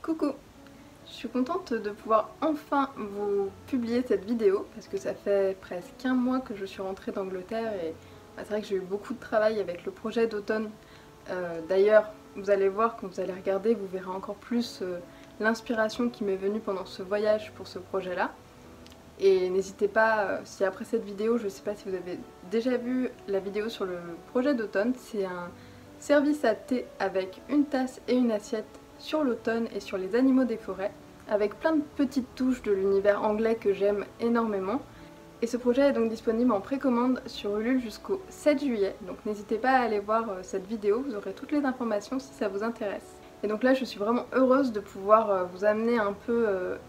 Coucou! Je suis contente de pouvoir enfin vous publier cette vidéo parce que ça fait presque un mois que je suis rentrée d'Angleterre et c'est vrai que j'ai eu beaucoup de travail avec le projet d'automne. D'ailleurs, vous allez voir, quand vous allez regarder, vous verrez encore plus l'inspiration qui m'est venue pendant ce voyage pour ce projet-là. Et n'hésitez pas, si après cette vidéo, je ne sais pas si vous avez déjà vu la vidéo sur le projet d'automne, c'est un service à thé avec une tasse et une assiette sur l'automne et sur les animaux des forêts, avec plein de petites touches de l'univers anglais que j'aime énormément. Et ce projet est donc disponible en précommande sur Ulule jusqu'au 7 juillet, donc n'hésitez pas à aller voir cette vidéo, vous aurez toutes les informations si ça vous intéresse. Et donc là je suis vraiment heureuse de pouvoir vous amener un peu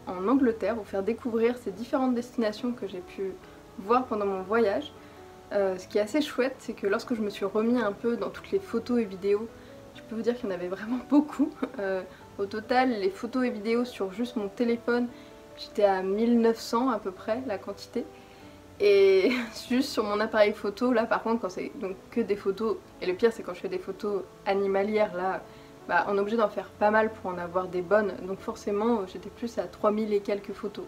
en Angleterre, vous faire découvrir ces différentes destinations que j'ai pu voir pendant mon voyage. Ce qui est assez chouette, c'est que lorsque je me suis remis un peu dans toutes les photos et vidéos, je peux vous dire qu'il y en avait vraiment beaucoup. Au total, les photos et vidéos sur juste mon téléphone, j'étais à 1900 à peu près, la quantité. Et juste sur mon appareil photo, là par contre, quand c'est donc que des photos, et le pire c'est quand je fais des photos animalières, là, on est obligé d'en faire pas mal pour en avoir des bonnes, donc forcément j'étais plus à 3000 et quelques photos.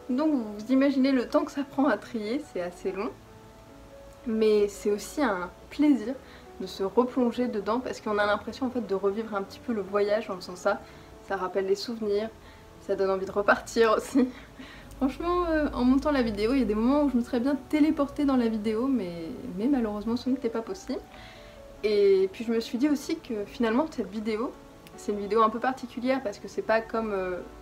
Donc vous imaginez le temps que ça prend à trier, c'est assez long. Mais c'est aussi un plaisir de se replonger dedans parce qu'on a l'impression en fait de revivre un petit peu le voyage en faisant ça. Ça rappelle les souvenirs, ça donne envie de repartir aussi. Franchement, en montant la vidéo, il y a des moments où je me serais bien téléportée dans la vidéo, mais malheureusement ce n'était pas possible. Et puis je me suis dit aussi que finalement cette vidéo, c'est une vidéo un peu particulière parce que c'est pas comme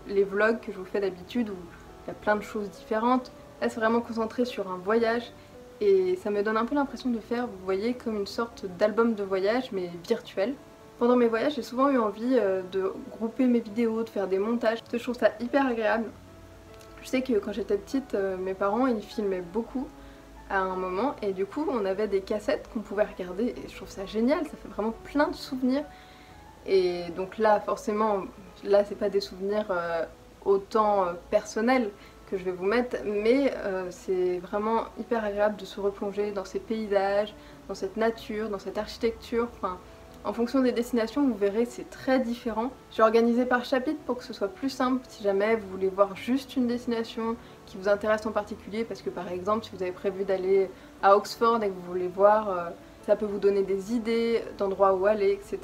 les vlogs que je vous fais d'habitude où il y a plein de choses différentes. Là c'est vraiment concentré sur un voyage. Et ça me donne un peu l'impression de faire, vous voyez, comme une sorte d'album de voyage mais virtuel. Pendant mes voyages, j'ai souvent eu envie de grouper mes vidéos, de faire des montages. Je trouve ça hyper agréable. Je sais que quand j'étais petite, mes parents ils filmaient beaucoup à un moment et du coup on avait des cassettes qu'on pouvait regarder et je trouve ça génial, ça fait vraiment plein de souvenirs. Et donc là forcément, là c'est pas des souvenirs autant personnels que je vais vous mettre, mais c'est vraiment hyper agréable de se replonger dans ces paysages, dans cette nature, dans cette architecture. Enfin, en fonction des destinations, vous verrez, c'est très différent. J'ai organisé par chapitre pour que ce soit plus simple si jamais vous voulez voir juste une destination qui vous intéresse en particulier, parce que par exemple, si vous avez prévu d'aller à Oxford et que vous voulez voir, ça peut vous donner des idées d'endroits où aller, etc.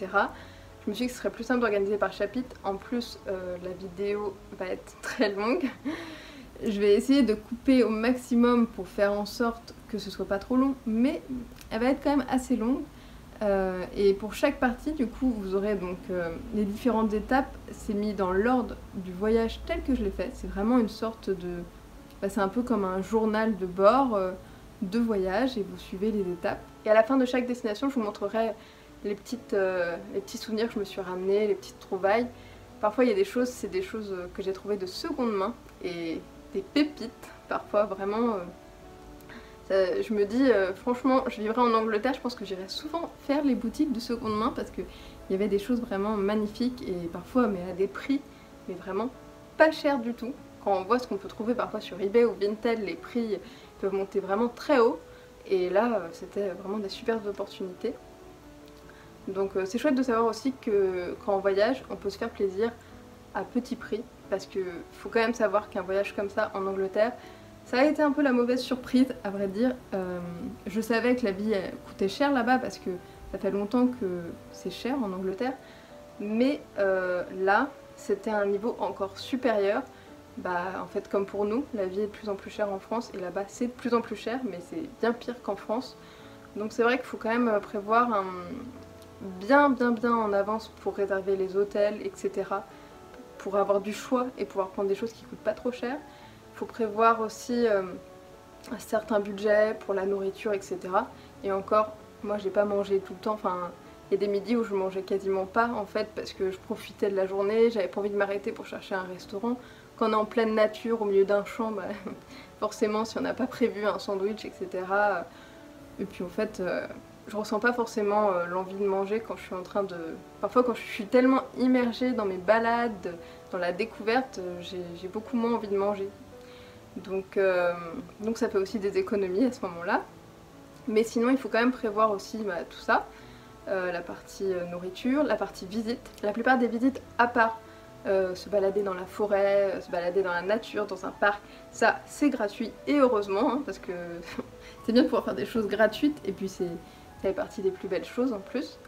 Je me suis dit que ce serait plus simple d'organiser par chapitre. En plus, la vidéo va être très longue. Je vais essayer de couper au maximum pour faire en sorte que ce soit pas trop long, mais elle va être quand même assez longue. Et pour chaque partie, du coup, vous aurez donc les différentes étapes. C'est mis dans l'ordre du voyage tel que je l'ai fait. C'est vraiment une sorte de... c'est un peu comme un journal de bord de voyage et vous suivez les étapes. Et à la fin de chaque destination, je vous montrerai les petits souvenirs que je me suis ramenés, les petites trouvailles. Parfois, il y a des choses, c'est des choses que j'ai trouvées de seconde main et des pépites, parfois vraiment. Je me dis, franchement, je vivrais en Angleterre, je pense que j'irais souvent faire les boutiques de seconde main parce qu'il y avait des choses vraiment magnifiques et parfois mais à des prix mais vraiment pas cher du tout. Quand on voit ce qu'on peut trouver parfois sur eBay ou Vinted, les prix peuvent monter vraiment très haut et là c'était vraiment des superbes opportunités. Donc c'est chouette de savoir aussi que quand on voyage, on peut se faire plaisir à petit prix parce qu'il faut quand même savoir qu'un voyage comme ça en Angleterre, ça a été un peu la mauvaise surprise à vrai dire. Je savais que la vie coûtait cher là-bas parce que ça fait longtemps que c'est cher en Angleterre, mais là c'était un niveau encore supérieur. En fait comme pour nous, la vie est de plus en plus chère en France et là-bas c'est de plus en plus cher mais c'est bien pire qu'en France. Donc c'est vrai qu'il faut quand même prévoir bien en avance pour réserver les hôtels, etc. pour avoir du choix et pouvoir prendre des choses qui coûtent pas trop cher. Il faut prévoir aussi un certain budget pour la nourriture, etc. Et encore, moi j'ai pas mangé tout le temps, enfin il y a des midis où je mangeais quasiment pas en fait parce que je profitais de la journée, j'avais pas envie de m'arrêter pour chercher un restaurant. Quand on est en pleine nature, au milieu d'un champ, forcément si on n'a pas prévu un sandwich, etc. Et puis en fait, je ressens pas forcément l'envie de manger quand je suis en train de... Parfois quand je suis tellement immergée dans mes balades, dans la découverte, j'ai beaucoup moins envie de manger. Donc ça fait aussi des économies à ce moment-là. Mais sinon il faut quand même prévoir aussi tout ça. La partie nourriture, la partie visite. La plupart des visites, à part se balader dans la forêt, se balader dans la nature, dans un parc, ça c'est gratuit et heureusement hein, parce que c'est bien de pouvoir faire des choses gratuites et puis ça fait partie des plus belles choses en plus.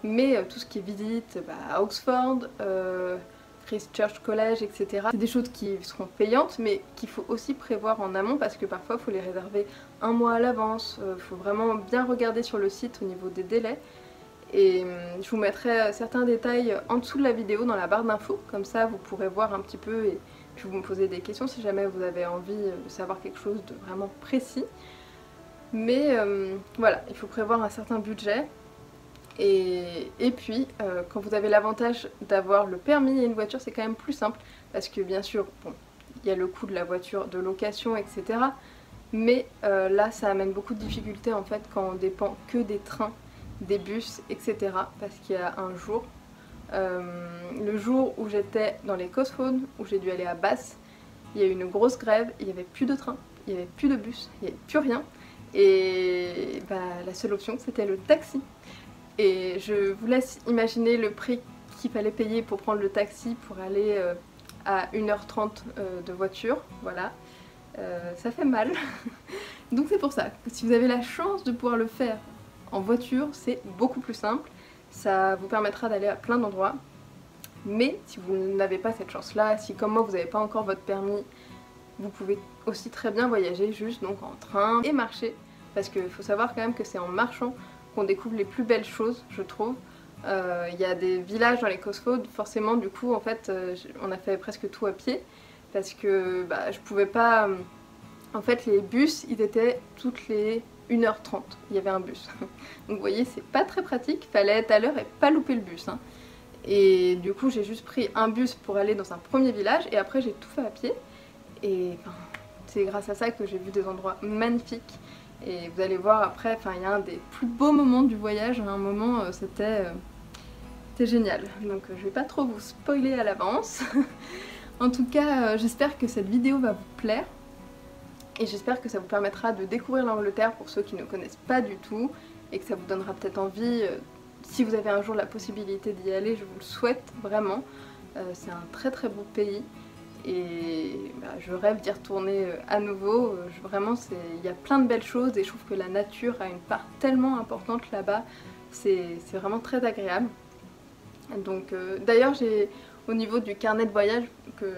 Mais tout ce qui est visite à Oxford, Christ Church College, etc. C'est des choses qui seront payantes mais qu'il faut aussi prévoir en amont parce que parfois il faut les réserver un mois à l'avance, il faut vraiment bien regarder sur le site au niveau des délais. Et je vous mettrai certains détails en dessous de la vidéo dans la barre d'infos, comme ça vous pourrez voir un petit peu et puis vous me posez des questions si jamais vous avez envie de savoir quelque chose de vraiment précis. Mais voilà, il faut prévoir un certain budget. Et puis, quand vous avez l'avantage d'avoir le permis et une voiture, c'est quand même plus simple parce que bien sûr, bon, il y a le coût de la voiture de location, etc. Mais là, ça amène beaucoup de difficultés en fait quand on dépend que des trains, des bus, etc. Parce qu'il y a un jour, le jour où j'étais dans les Cotswolds, où j'ai dû aller à Bath, il y a eu une grosse grève, il n'y avait plus de train, il n'y avait plus de bus, il n'y avait plus rien. Et la seule option, c'était le taxi. Et je vous laisse imaginer le prix qu'il fallait payer pour prendre le taxi pour aller à 1h30 de voiture, voilà. Ça fait mal. Donc c'est pour ça que si vous avez la chance de pouvoir le faire en voiture, c'est beaucoup plus simple. Ça vous permettra d'aller à plein d'endroits. Mais si vous n'avez pas cette chance-là, si comme moi vous n'avez pas encore votre permis, vous pouvez aussi très bien voyager juste donc en train et marcher. Parce qu'il faut savoir quand même que c'est en marchant qu'on découvre les plus belles choses, je trouve. Il y a des villages dans les Cotswolds, forcément du coup en fait on a fait presque tout à pied parce que je pouvais pas... En fait les bus ils étaient toutes les 1h30, il y avait un bus. Donc vous voyez c'est pas très pratique, fallait être à l'heure et pas louper le bus. Hein. Et du coup j'ai juste pris un bus pour aller dans un premier village et après j'ai tout fait à pied. Et c'est grâce à ça que j'ai vu des endroits magnifiques. Et vous allez voir après, il y a un des plus beaux moments du voyage, à un moment c'était génial. Donc je vais pas trop vous spoiler à l'avance. En tout cas j'espère que cette vidéo va vous plaire. Et j'espère que ça vous permettra de découvrir l'Angleterre pour ceux qui ne connaissent pas du tout. Et que ça vous donnera peut-être envie, si vous avez un jour la possibilité d'y aller, je vous le souhaite vraiment. C'est un très très beau pays. Et je rêve d'y retourner à nouveau. Vraiment, il y a plein de belles choses et je trouve que la nature a une part tellement importante là-bas. C'est vraiment très agréable. Donc, d'ailleurs, j'ai au niveau du carnet de voyage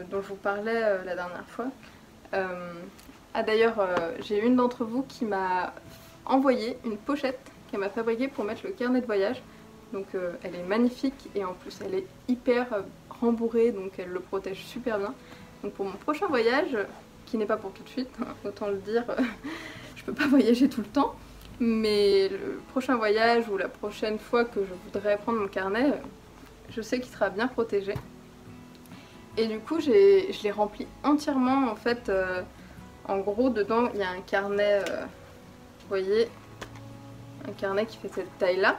dont je vous parlais la dernière fois. D'ailleurs, j'ai une d'entre vous qui m'a envoyé une pochette qu'elle m'a fabriquée pour mettre le carnet de voyage. Donc, elle est magnifique et en plus, elle est hyper rembourrée, donc elle le protège super bien. Donc pour mon prochain voyage, qui n'est pas pour tout de suite, hein, autant le dire, je peux pas voyager tout le temps, mais le prochain voyage ou la prochaine fois que je voudrais prendre mon carnet, je sais qu'il sera bien protégé. Et du coup je l'ai rempli entièrement en fait, en gros dedans il y a un carnet, vous voyez, un carnet qui fait cette taille là.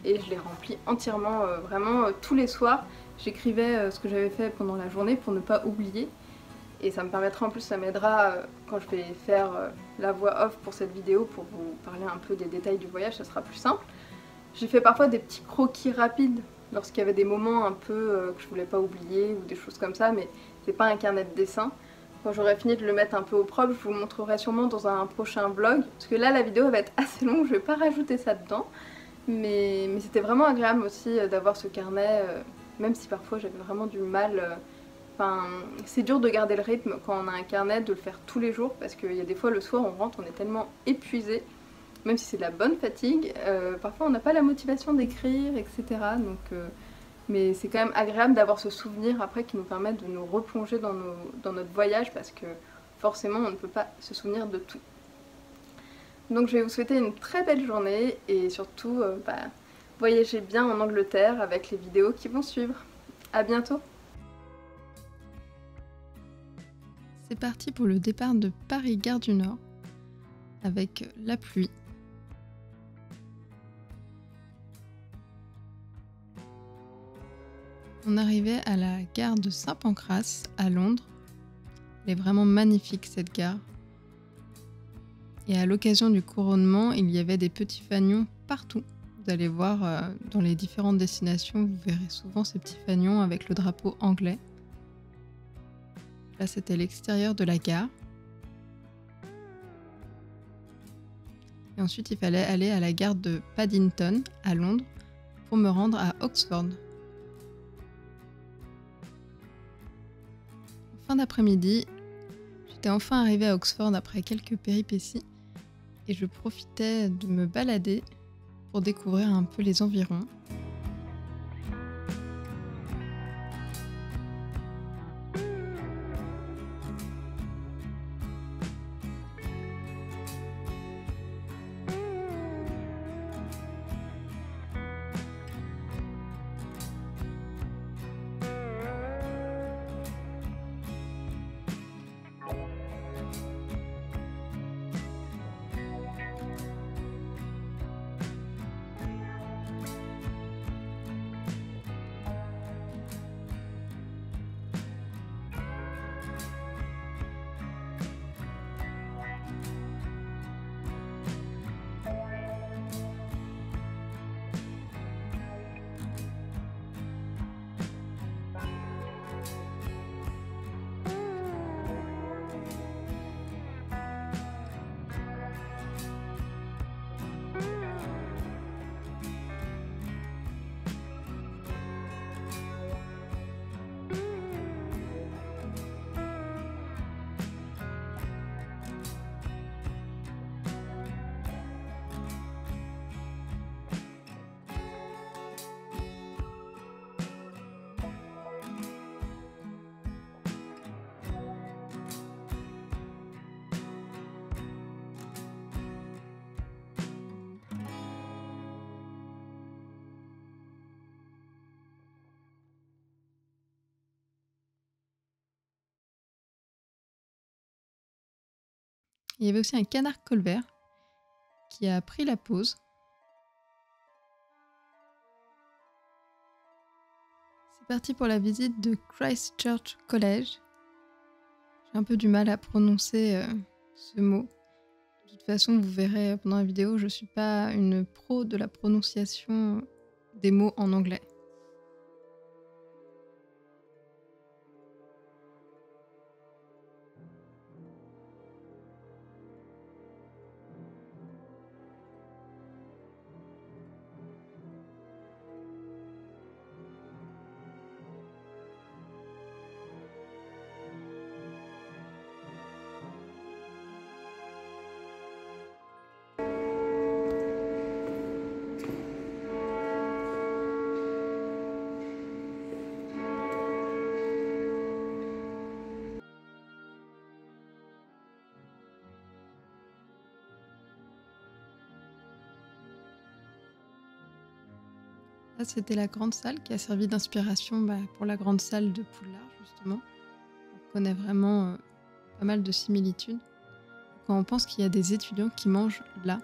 Et je l'ai rempli entièrement, vraiment tous les soirs. J'écrivais ce que j'avais fait pendant la journée pour ne pas oublier. Et ça me permettra, en plus ça m'aidera quand je vais faire la voix off pour cette vidéo pour vous parler un peu des détails du voyage, ça sera plus simple. J'ai fait parfois des petits croquis rapides lorsqu'il y avait des moments un peu que je voulais pas oublier ou des choses comme ça, mais c'est pas un carnet de dessin. Quand j'aurai fini de le mettre un peu au propre, je vous le montrerai sûrement dans un prochain vlog. Parce que là la vidéo va être assez longue, je vais pas rajouter ça dedans. Mais c'était vraiment agréable aussi d'avoir ce carnet, même si parfois j'avais vraiment du mal. C'est dur de garder le rythme quand on a un carnet, de le faire tous les jours, parce qu'il y a des fois le soir on rentre, on est tellement épuisé, même si c'est de la bonne fatigue, parfois on n'a pas la motivation d'écrire, etc. Mais c'est quand même agréable d'avoir ce souvenir après qui nous permet de nous replonger dans notre voyage, parce que forcément on ne peut pas se souvenir de tout. Donc je vais vous souhaiter une très belle journée et surtout voyagez bien en Angleterre avec les vidéos qui vont suivre. A bientôt! C'est parti pour le départ de Paris Gare du Nord avec la pluie. On arrivait à la gare de Saint-Pancras à Londres. Elle est vraiment magnifique cette gare. Et à l'occasion du couronnement, il y avait des petits fanions partout. Vous allez voir dans les différentes destinations, vous verrez souvent ces petits fanions avec le drapeau anglais. Là, c'était l'extérieur de la gare. Et ensuite, il fallait aller à la gare de Paddington, à Londres, pour me rendre à Oxford. En fin d'après-midi, j'étais enfin arrivée à Oxford après quelques péripéties et je profitais de me balader pour découvrir un peu les environs. Il y avait aussi un canard colvert qui a pris la pause. C'est parti pour la visite de Christ Church College. J'ai un peu du mal à prononcer ce mot. De toute façon, vous verrez pendant la vidéo, je ne suis pas une pro de la prononciation des mots en anglais. Là, c'était la grande salle qui a servi d'inspiration pour la grande salle de Poudlard, justement. On reconnaît vraiment pas mal de similitudes. Quand on pense qu'il y a des étudiants qui mangent là,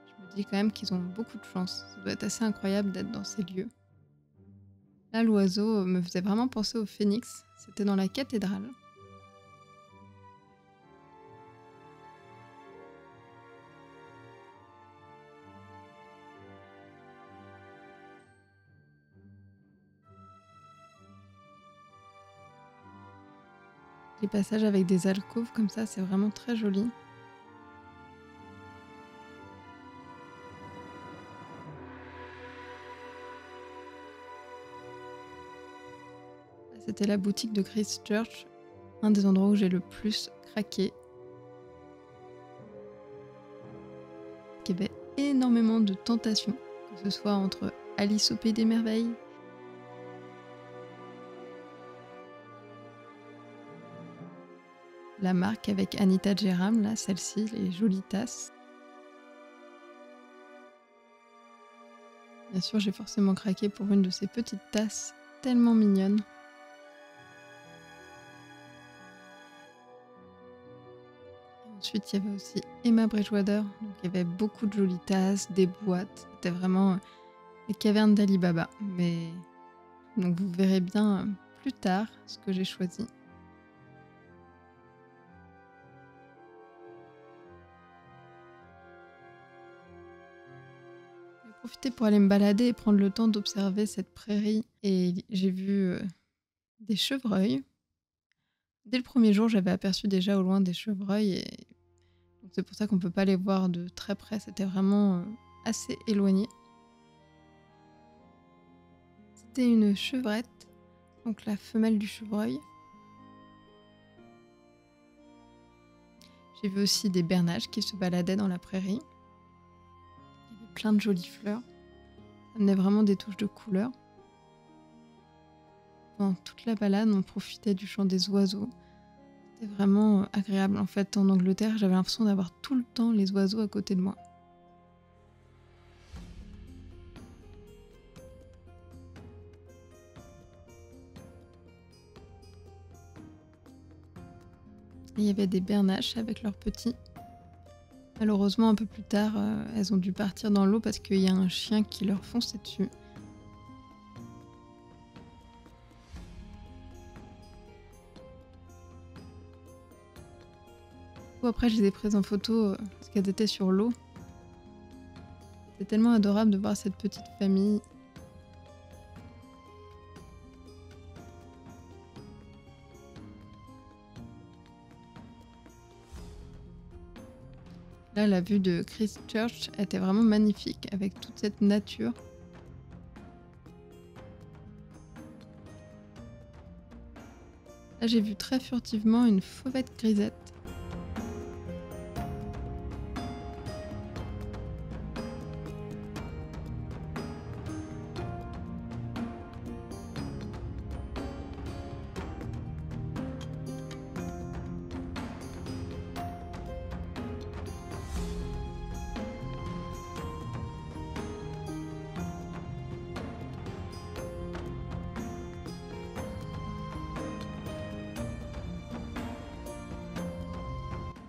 je me dis quand même qu'ils ont beaucoup de chance. Ça doit être assez incroyable d'être dans ces lieux. Là, l'oiseau me faisait vraiment penser au phénix. C'était dans la cathédrale. Les passages avec des alcôves comme ça, c'est vraiment très joli. C'était la boutique de Christ Church, un des endroits où j'ai le plus craqué. Il y avait énormément de tentations, que ce soit entre Alice au Pays des Merveilles, la marque avec Anita Jeram, là, celle-ci, les jolies tasses. Bien sûr, j'ai forcément craqué pour une de ces petites tasses tellement mignonnes. Ensuite, il y avait aussi Emma Bridgewater, donc il y avait beaucoup de jolies tasses, des boîtes, c'était vraiment les cavernes d'Ali Baba. Mais donc vous verrez bien plus tard ce que j'ai choisi. profité pour aller me balader et prendre le temps d'observer cette prairie et j'ai vu des chevreuils. Dès le premier jour, j'avais aperçu déjà au loin des chevreuils et donc c'est pour ça qu'on peut pas les voir de très près, c'était vraiment assez éloigné. C'était une chevrette, donc la femelle du chevreuil. J'ai vu aussi des bernaches qui se baladaient dans la prairie. Il y avait plein de jolies fleurs. Ça amenait vraiment des touches de couleur. Pendant toute la balade, on profitait du chant des oiseaux. C'était vraiment agréable. En fait, en Angleterre, j'avais l'impression d'avoir tout le temps les oiseaux à côté de moi. Et il y avait des bernaches avec leurs petits. Malheureusement, un peu plus tard, elles ont dû partir dans l'eau parce qu'il y a un chien qui leur fonçait dessus. Après, je les ai prises en photo parce qu'elles étaient sur l'eau. C'était tellement adorable de voir cette petite famille. Là, la vue de Christchurch était vraiment magnifique avec toute cette nature. Là, j'ai vu très furtivement une fauvette grisette.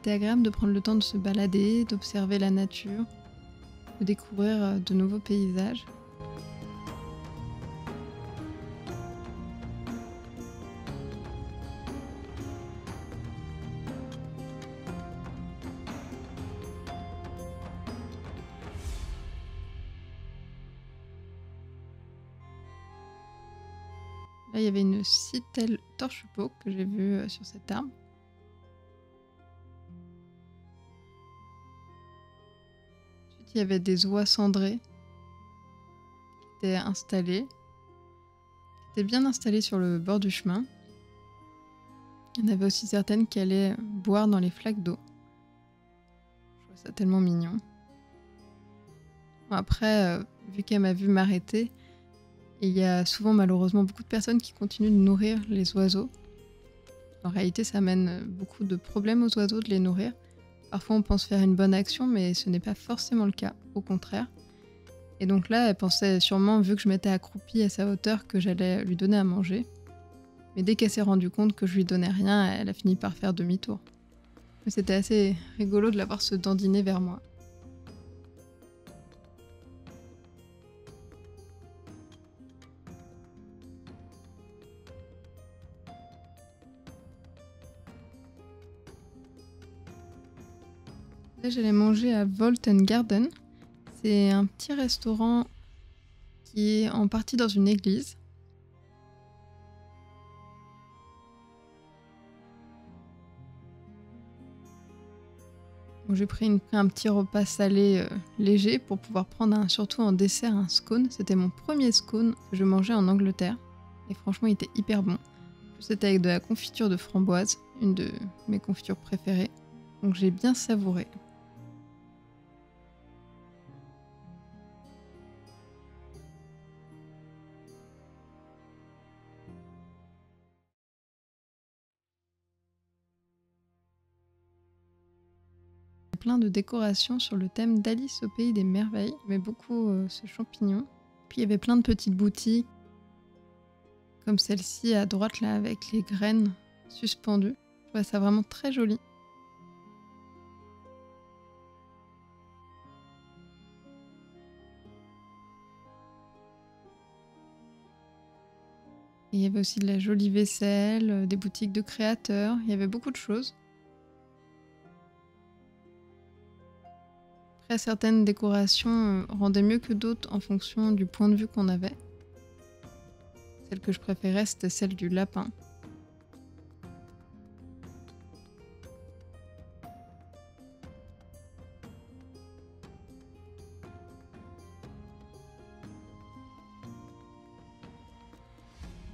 C'était agréable de prendre le temps de se balader, d'observer la nature, de découvrir de nouveaux paysages. Là, il y avait une citelle torche-peau que j'ai vue sur cet arbre. Ensuite, il y avait des oies cendrées qui étaient installées, qui étaient bien installées sur le bord du chemin. Il y en avait aussi certaines qui allaient boire dans les flaques d'eau. Je trouve ça tellement mignon. Bon, après, vu qu'elle m'a vu m'arrêter, il y a souvent malheureusement beaucoup de personnes qui continuent de nourrir les oiseaux. En réalité, ça amène beaucoup de problèmes aux oiseaux de les nourrir. Parfois, on pense faire une bonne action, mais ce n'est pas forcément le cas, au contraire. Et donc là, elle pensait sûrement, vu que je m'étais accroupie à sa hauteur, que j'allais lui donner à manger. Mais dès qu'elle s'est rendue compte que je lui donnais rien, elle a fini par faire demi-tour. Mais c'était assez rigolo de la voir se dandiner vers moi. Là, j'allais manger à Volton Garden. C'est un petit restaurant qui est en partie dans une église. Bon, j'ai pris un petit repas salé léger pour pouvoir prendre surtout en dessert un scone. C'était mon premier scone que je mangeais en Angleterre. Et franchement, il était hyper bon. C'était avec de la confiture de framboise, une de mes confitures préférées. Donc j'ai bien savouré. Plein de décorations sur le thème d'Alice au pays des merveilles. J'aimais beaucoup ce champignon. Puis il y avait plein de petites boutiques, comme celle-ci à droite là avec les graines suspendues. Je trouvais ça vraiment très joli. Et il y avait aussi de la jolie vaisselle, des boutiques de créateurs, il y avait beaucoup de choses. Après, certaines décorations rendaient mieux que d'autres en fonction du point de vue qu'on avait. Celle que je préférais, c'était celle du lapin.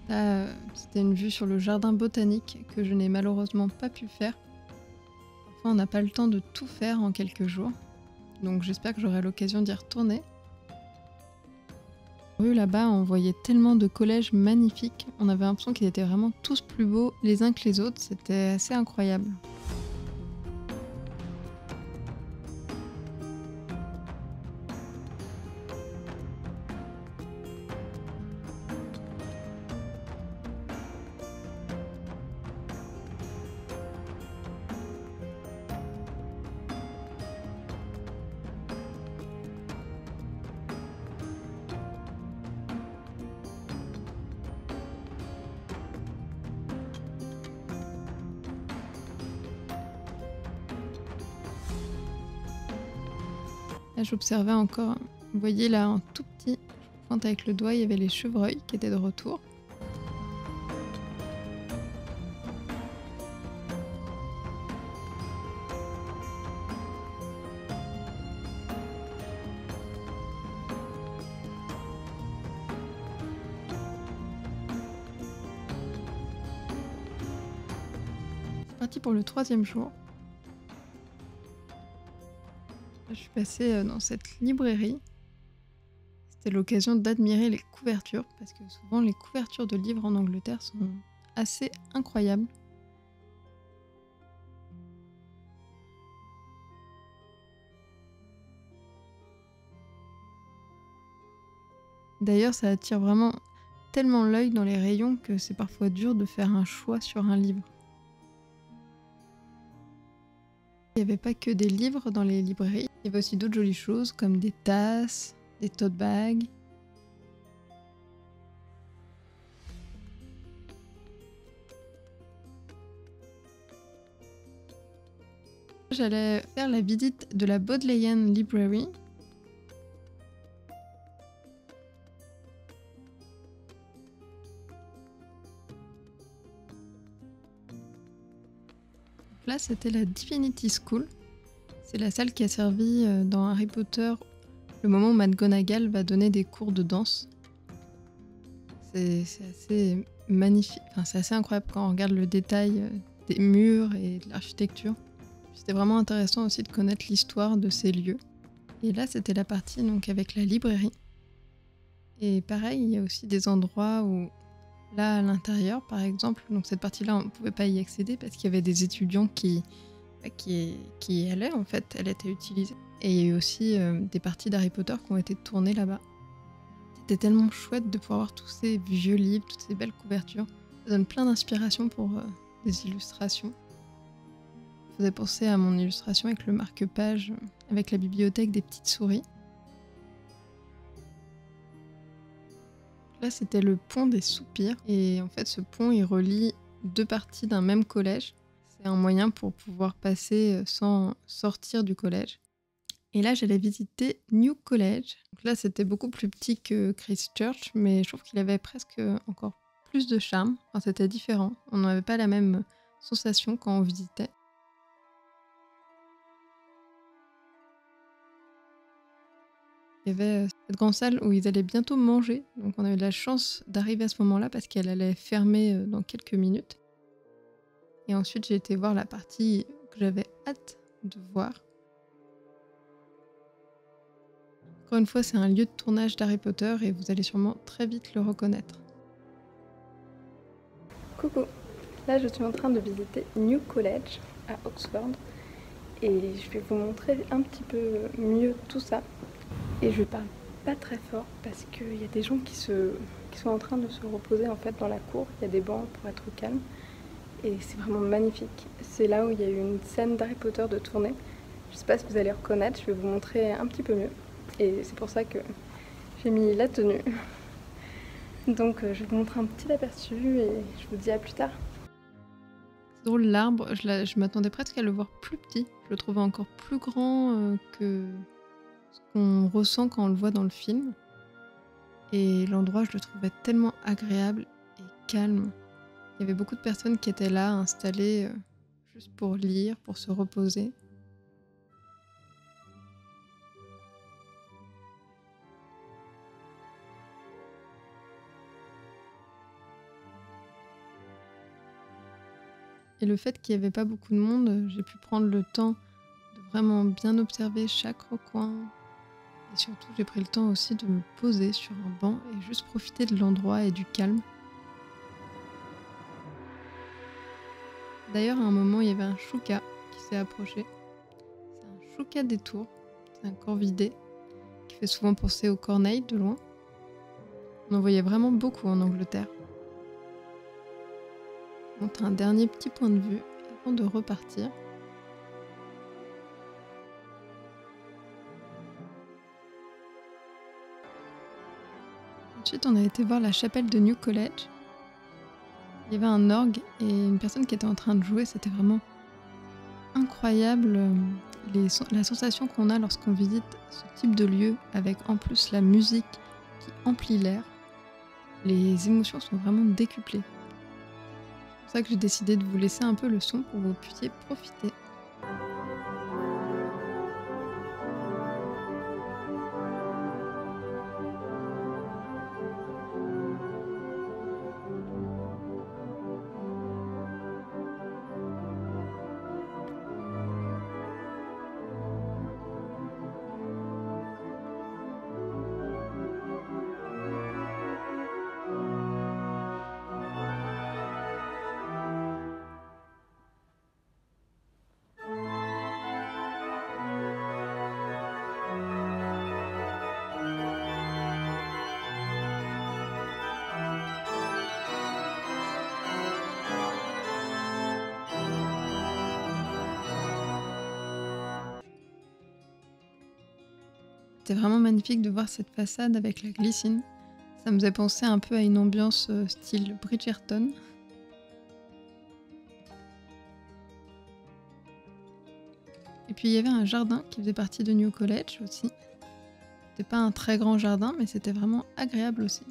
Là, c'était une vue sur le jardin botanique que je n'ai malheureusement pas pu faire. Parfois, on n'a pas le temps de tout faire en quelques jours. Donc j'espère que j'aurai l'occasion d'y retourner. Rue là-bas, on voyait tellement de collèges magnifiques. On avait l'impression qu'ils étaient vraiment tous plus beaux les uns que les autres. C'était assez incroyable. Là, j'observais encore, vous voyez là, un tout petit, je pointe avec le doigt, il y avait les chevreuils qui étaient de retour. C'est parti pour le 3e jour. Je suis passée dans cette librairie. C'était l'occasion d'admirer les couvertures, parce que souvent les couvertures de livres en Angleterre sont assez incroyables. D'ailleurs, ça attire vraiment tellement l'œil dans les rayons que c'est parfois dur de faire un choix sur un livre. Il n'y avait pas que des livres dans les librairies, il y avait aussi d'autres jolies choses comme des tasses, des tote bags. J'allais faire la visite de la Bodleian Library. Là, c'était la Divinity School. C'est la salle qui a servi dans Harry Potter le moment où McGonagall va donner des cours de danse. C'est assez magnifique, enfin, c'est assez incroyable quand on regarde le détail des murs et de l'architecture. C'était vraiment intéressant aussi de connaître l'histoire de ces lieux. Et là, c'était la partie donc avec la librairie. Et pareil, il y a aussi des endroits où, là à l'intérieur par exemple, donc cette partie-là on ne pouvait pas y accéder parce qu'il y avait des étudiants qui y allaient en fait, elle était utilisée. Et il y a eu aussi des parties d'Harry Potter qui ont été tournées là-bas. C'était tellement chouette de pouvoir voir tous ces vieux livres, toutes ces belles couvertures. Ça donne plein d'inspiration pour des illustrations. Ça faisait penser à mon illustration avec le marque-page, avec la bibliothèque des petites souris. Là, c'était le pont des soupirs. Et en fait, ce pont, il relie 2 parties d'un même collège. C'est un moyen pour pouvoir passer sans sortir du collège. Et là, j'allais visiter New College. Donc là, c'était beaucoup plus petit que Christ Church, mais je trouve qu'il avait presque encore plus de charme. Enfin, c'était différent. On n'avait pas la même sensation quand on visitait. Il y avait cette grande salle où ils allaient bientôt manger, donc on a eu de la chance d'arriver à ce moment-là parce qu'elle allait fermer dans quelques minutes. Et ensuite j'ai été voir la partie que j'avais hâte de voir. Encore une fois, c'est un lieu de tournage d'Harry Potter et vous allez sûrement très vite le reconnaître. Coucou, là je suis en train de visiter New College à Oxford et je vais vous montrer un petit peu mieux tout ça. Et je parle pas très fort parce qu'il y a des gens qui sont en train de se reposer en fait dans la cour. Il y a des bancs pour être calme et c'est vraiment magnifique. C'est là où il y a eu une scène d'Harry Potter de tournée. Je sais pas si vous allez reconnaître, je vais vous montrer un petit peu mieux. Et c'est pour ça que j'ai mis la tenue. Donc je vais vous montrer un petit aperçu et je vous dis à plus tard. C'est drôle, l'arbre, je m'attendais presque à le voir plus petit. Je le trouvais encore plus grand que ce qu'on ressent quand on le voit dans le film. Et l'endroit, je le trouvais tellement agréable et calme. Il y avait beaucoup de personnes qui étaient là, installées juste pour lire, pour se reposer. Et le fait qu'il n'y avait pas beaucoup de monde, j'ai pu prendre le temps de vraiment bien observer chaque recoin. Et surtout, j'ai pris le temps aussi de me poser sur un banc et juste profiter de l'endroit et du calme. D'ailleurs, à un moment, il y avait un chouka qui s'est approché. C'est un chouka des tours, c'est un corvidé qui fait souvent penser aux corneilles de loin. On en voyait vraiment beaucoup en Angleterre. Je montre un dernier petit point de vue avant de repartir. Ensuite, on a été voir la chapelle de New College. Il y avait un orgue et une personne qui était en train de jouer. C'était vraiment incroyable la sensation qu'on a lorsqu'on visite ce type de lieu avec en plus la musique qui emplit l'air. Les émotions sont vraiment décuplées. C'est pour ça que j'ai décidé de vous laisser un peu le son pour que vous puissiez profiter. C'était vraiment magnifique de voir cette façade avec la glycine. Ça me faisait penser un peu à une ambiance style Bridgerton. Et puis il y avait un jardin qui faisait partie de New College aussi. C'était pas un très grand jardin, mais c'était vraiment agréable aussi.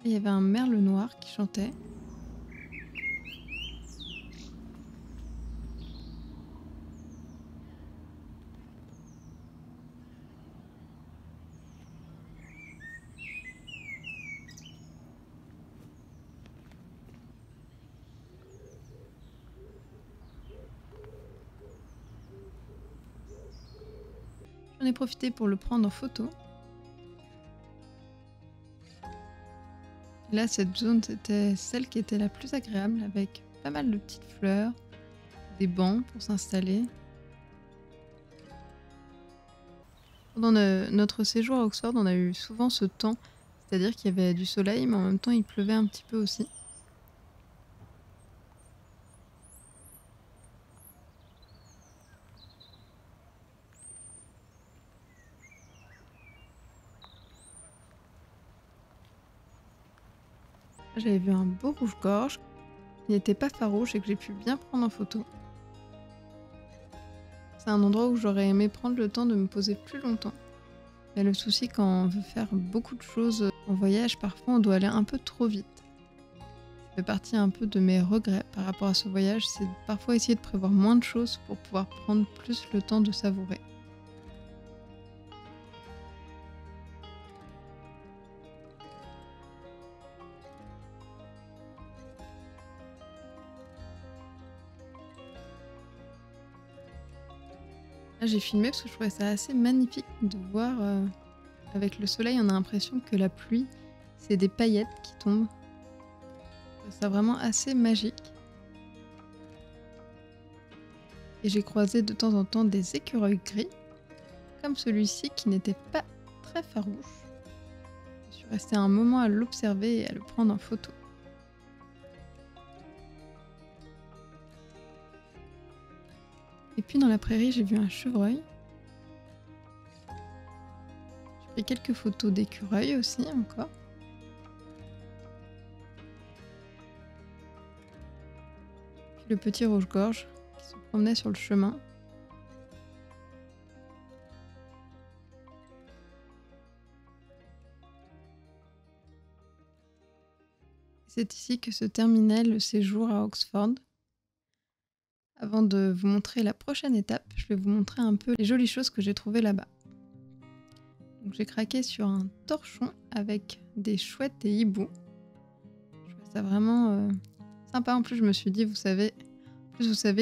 Et il y avait un merle noir qui chantait. J'en ai profité pour le prendre en photo. Là, cette zone, c'était celle qui était la plus agréable, avec pas mal de petites fleurs, des bancs pour s'installer. Pendant notre séjour à Oxford, on a eu souvent ce temps, c'est-à-dire qu'il y avait du soleil, mais en même temps, il pleuvait un petit peu aussi. J'avais vu un beau rouge-gorge qui n'était pas farouche et que j'ai pu bien prendre en photo. C'est un endroit où j'aurais aimé prendre le temps de me poser plus longtemps. Mais le souci quand on veut faire beaucoup de choses en voyage, parfois on doit aller un peu trop vite. Ça fait partie un peu de mes regrets par rapport à ce voyage, c'est de parfois essayer de prévoir moins de choses pour pouvoir prendre plus le temps de savourer. Là, j'ai filmé parce que je trouvais ça assez magnifique de voir avec le soleil, on a l'impression que la pluie, c'est des paillettes qui tombent. Je trouve ça vraiment assez magique. Et j'ai croisé de temps en temps des écureuils gris, comme celui-ci qui n'était pas très farouche. Je suis restée un moment à l'observer et à le prendre en photo. Et puis dans la prairie, j'ai vu un chevreuil. J'ai pris quelques photos d'écureuils aussi encore. Puis le petit rouge-gorge qui se promenaient sur le chemin. C'est ici que se terminait le séjour à Oxford. Avant de vous montrer la prochaine étape, je vais vous montrer un peu les jolies choses que j'ai trouvées là-bas. Donc j'ai craqué sur un torchon avec des chouettes et hiboux. Je trouvais ça vraiment sympa. En plus, je me suis dit, vous savez,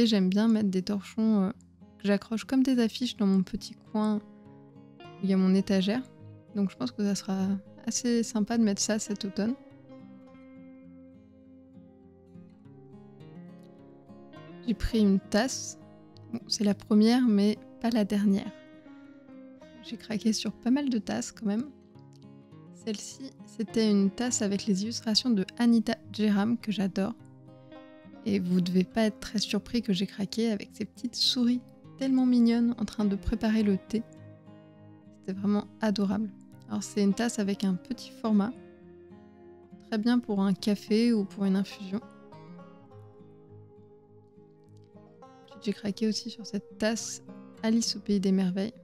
j'aime bien mettre des torchons que j'accroche comme des affiches dans mon petit coin où il y a mon étagère. Donc je pense que ça sera assez sympa de mettre ça cet automne. J'ai pris une tasse. Bon, c'est la première, mais pas la dernière. J'ai craqué sur pas mal de tasses quand même. Celle-ci, c'était une tasse avec les illustrations de Anita Jeram que j'adore. Et vous devez pas être très surpris que j'ai craqué avec ces petites souris tellement mignonnes en train de préparer le thé. C'était vraiment adorable. Alors c'est une tasse avec un petit format. Très bien pour un café ou pour une infusion. J'ai craqué aussi sur cette tasse Alice au pays des merveilles.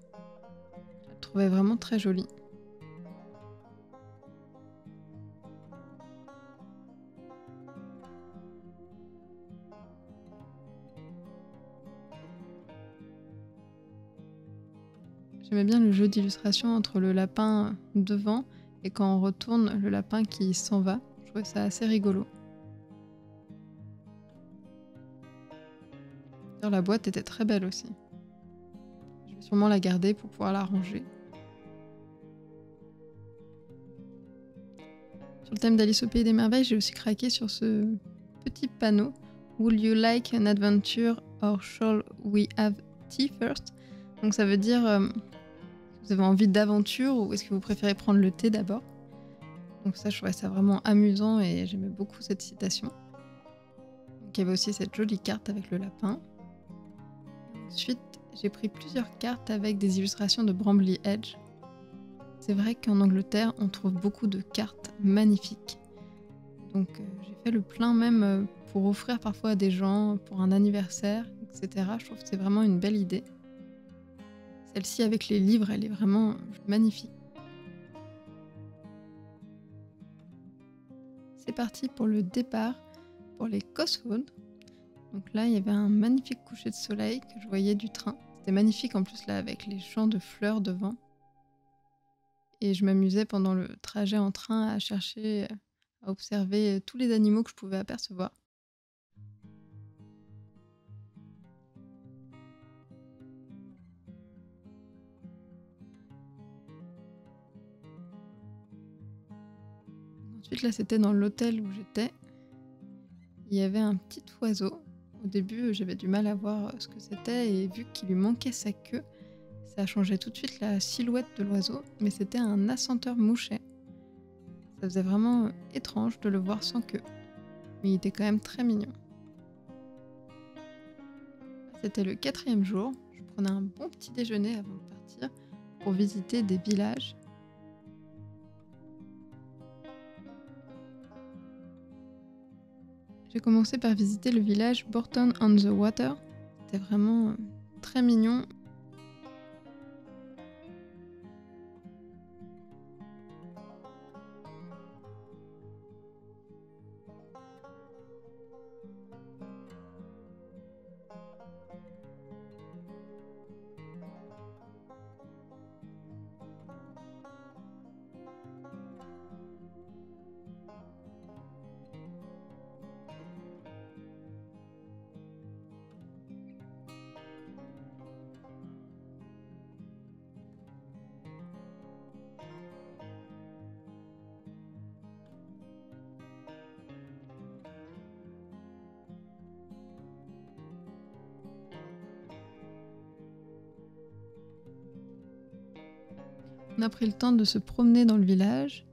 Je la trouvais vraiment très jolie. J'aimais bien le jeu d'illustration entre le lapin devant et quand on retourne, le lapin qui s'en va. Je trouvais ça assez rigolo. D'ailleurs, la boîte était très belle aussi. Je vais sûrement la garder pour pouvoir la ranger. Sur le thème d'Alice au pays des merveilles, j'ai aussi craqué sur ce petit panneau. Would you like an adventure or shall we have tea first? Donc ça veut dire vous avez envie d'aventure ou est-ce que vous préférez prendre le thé d'abord? Donc ça, je trouvais ça vraiment amusant et j'aimais beaucoup cette citation. Donc il y avait aussi cette jolie carte avec le lapin. Ensuite, j'ai pris plusieurs cartes avec des illustrations de Brambly Edge. C'est vrai qu'en Angleterre, on trouve beaucoup de cartes magnifiques. Donc j'ai fait le plein même pour offrir parfois à des gens, pour un anniversaire, etc. Je trouve que c'est vraiment une belle idée. Celle-ci avec les livres, elle est vraiment magnifique. C'est parti pour le départ pour les Cotswolds. Donc là, il y avait un magnifique coucher de soleil que je voyais du train. C'était magnifique en plus là avec les champs de fleurs devant. Et je m'amusais pendant le trajet en train à chercher, à observer tous les animaux que je pouvais apercevoir. Ensuite là, c'était dans l'hôtel où j'étais. Il y avait un petit oiseau. Au début, j'avais du mal à voir ce que c'était et vu qu'il lui manquait sa queue, ça changeait tout de suite la silhouette de l'oiseau, mais c'était un assenteur mouchet. Ça faisait vraiment étrange de le voir sans queue, mais il était quand même très mignon. C'était le 4e jour, je prenais un bon petit déjeuner avant de partir pour visiter des villages. J'ai commencé par visiter le village Bourton on the Water. C'était vraiment très mignon. On a pris le temps de se promener dans le village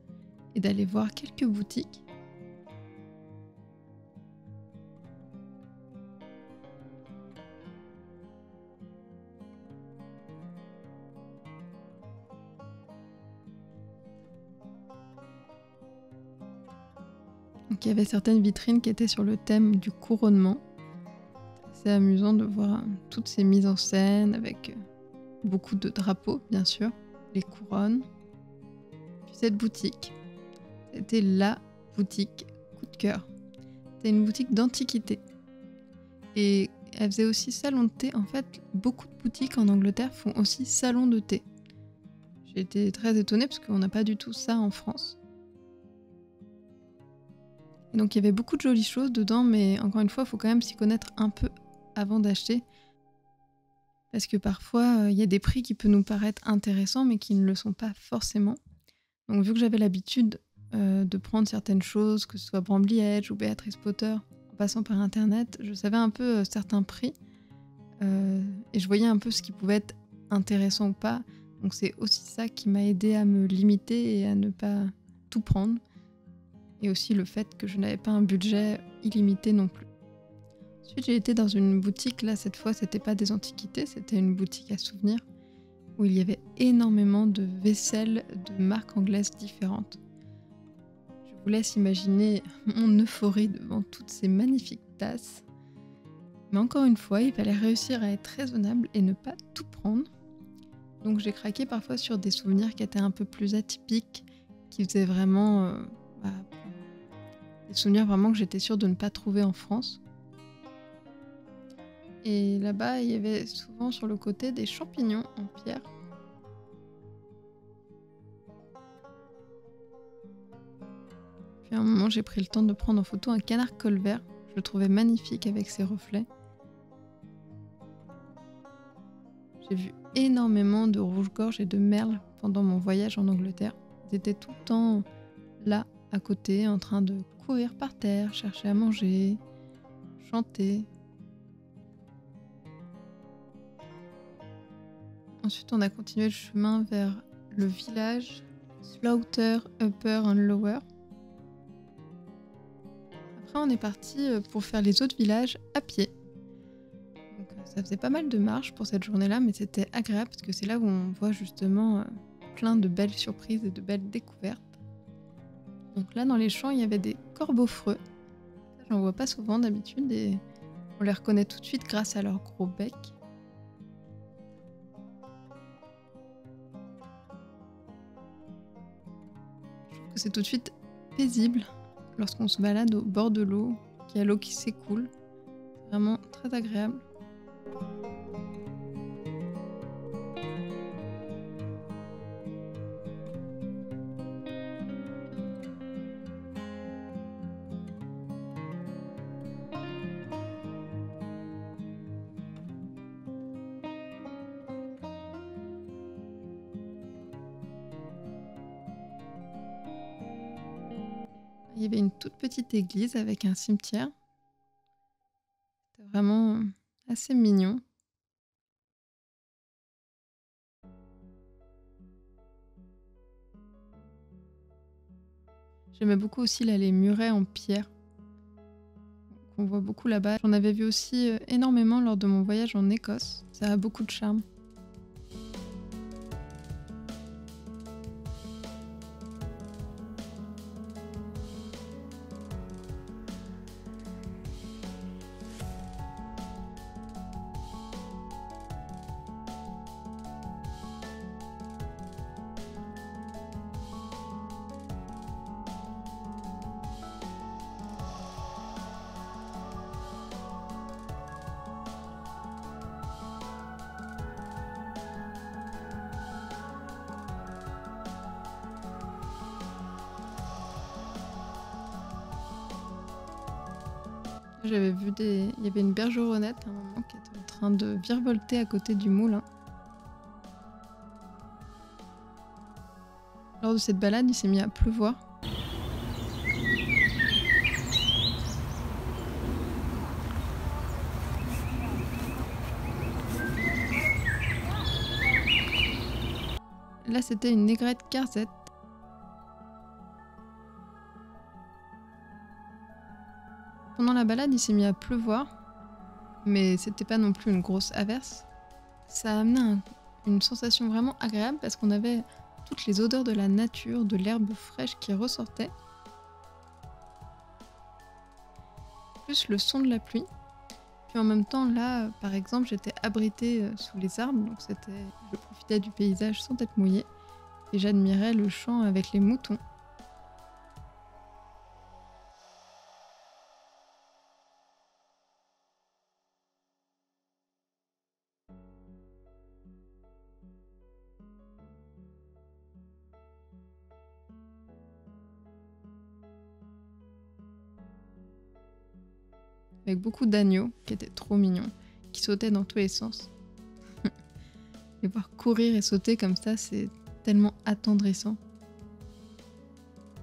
et d'aller voir quelques boutiques. Donc, il y avait certaines vitrines qui étaient sur le thème du couronnement. assez amusant de voir toutes ces mises en scène avec beaucoup de drapeaux, bien sûr, les couronnes. Puis cette boutique, c'était la boutique coup de cœur. C'était une boutique d'antiquité. Et elle faisait aussi salon de thé. En fait, beaucoup de boutiques en Angleterre font aussi salon de thé. J'ai été très étonnée parce qu'on n'a pas du tout ça en France. Et donc il y avait beaucoup de jolies choses dedans, mais encore une fois, il faut quand même s'y connaître un peu avant d'acheter. Parce que parfois, il y a des prix qui peuvent nous paraître intéressants, mais qui ne le sont pas forcément. Donc vu que j'avais l'habitude de prendre certaines choses, que ce soit Brambly Edge ou Beatrice Potter, en passant par internet, je savais un peu certains prix. Et je voyais un peu ce qui pouvait être intéressant ou pas. Donc c'est aussi ça qui m'a aidé à me limiter et à ne pas tout prendre. Et aussi le fait que je n'avais pas un budget illimité non plus. Ensuite j'ai été dans une boutique, là cette fois c'était pas des antiquités, c'était une boutique à souvenirs, où il y avait énormément de vaisselle de marques anglaises différentes. Je vous laisse imaginer mon euphorie devant toutes ces magnifiques tasses. Mais encore une fois, il fallait réussir à être raisonnable et ne pas tout prendre. Donc j'ai craqué parfois sur des souvenirs qui étaient un peu plus atypiques, qui faisaient vraiment des souvenirs vraiment que j'étais sûre de ne pas trouver en France. Et là-bas, il y avait souvent sur le côté des champignons en pierre. Puis à un moment, j'ai pris le temps de prendre en photo un canard colvert. Je le trouvais magnifique avec ses reflets. J'ai vu énormément de rouge-gorge et de merle pendant mon voyage en Angleterre. Ils étaient tout le temps là, à côté, en train de courir par terre, chercher à manger, chanter. Ensuite, on a continué le chemin vers le village Slaughter Upper and Lower. Après, on est parti pour faire les autres villages à pied. Donc, ça faisait pas mal de marche pour cette journée-là, mais c'était agréable parce que c'est là où on voit justement plein de belles surprises et de belles découvertes. Donc là, dans les champs, il y avait des corbeaux-freux. Ça, j'en vois pas souvent d'habitude et on les reconnaît tout de suite grâce à leur gros bec. Je trouve que c'est tout de suite paisible lorsqu'on se balade au bord de l'eau, qu'il y a l'eau qui s'écoule. C'est vraiment très agréable. Il y avait une toute petite église avec un cimetière. C'était vraiment assez mignon. J'aimais beaucoup aussi là, les murets en pierre qu'on voit beaucoup là-bas. J'en avais vu aussi énormément lors de mon voyage en Écosse. Ça a beaucoup de charme. J'avais vu il y avait une bergeronnette à un moment qui était en train de virevolter à côté du moulin. Lors de cette balade, il s'est mis à pleuvoir. Là, c'était une négrette carzette. Pendant la balade, il s'est mis à pleuvoir, mais c'était pas non plus une grosse averse. Ça a amené une sensation vraiment agréable parce qu'on avait toutes les odeurs de la nature, de l'herbe fraîche qui ressortait, plus le son de la pluie. Puis Puis en même temps, là, par exemple, j'étais abritée sous les arbres, donc je profitais du paysage sans être mouillée, et j'admirais le champ avec les moutons. Avec beaucoup d'agneaux qui étaient trop mignons, qui sautaient dans tous les sens. Les voir courir et sauter comme ça, c'est tellement attendrissant.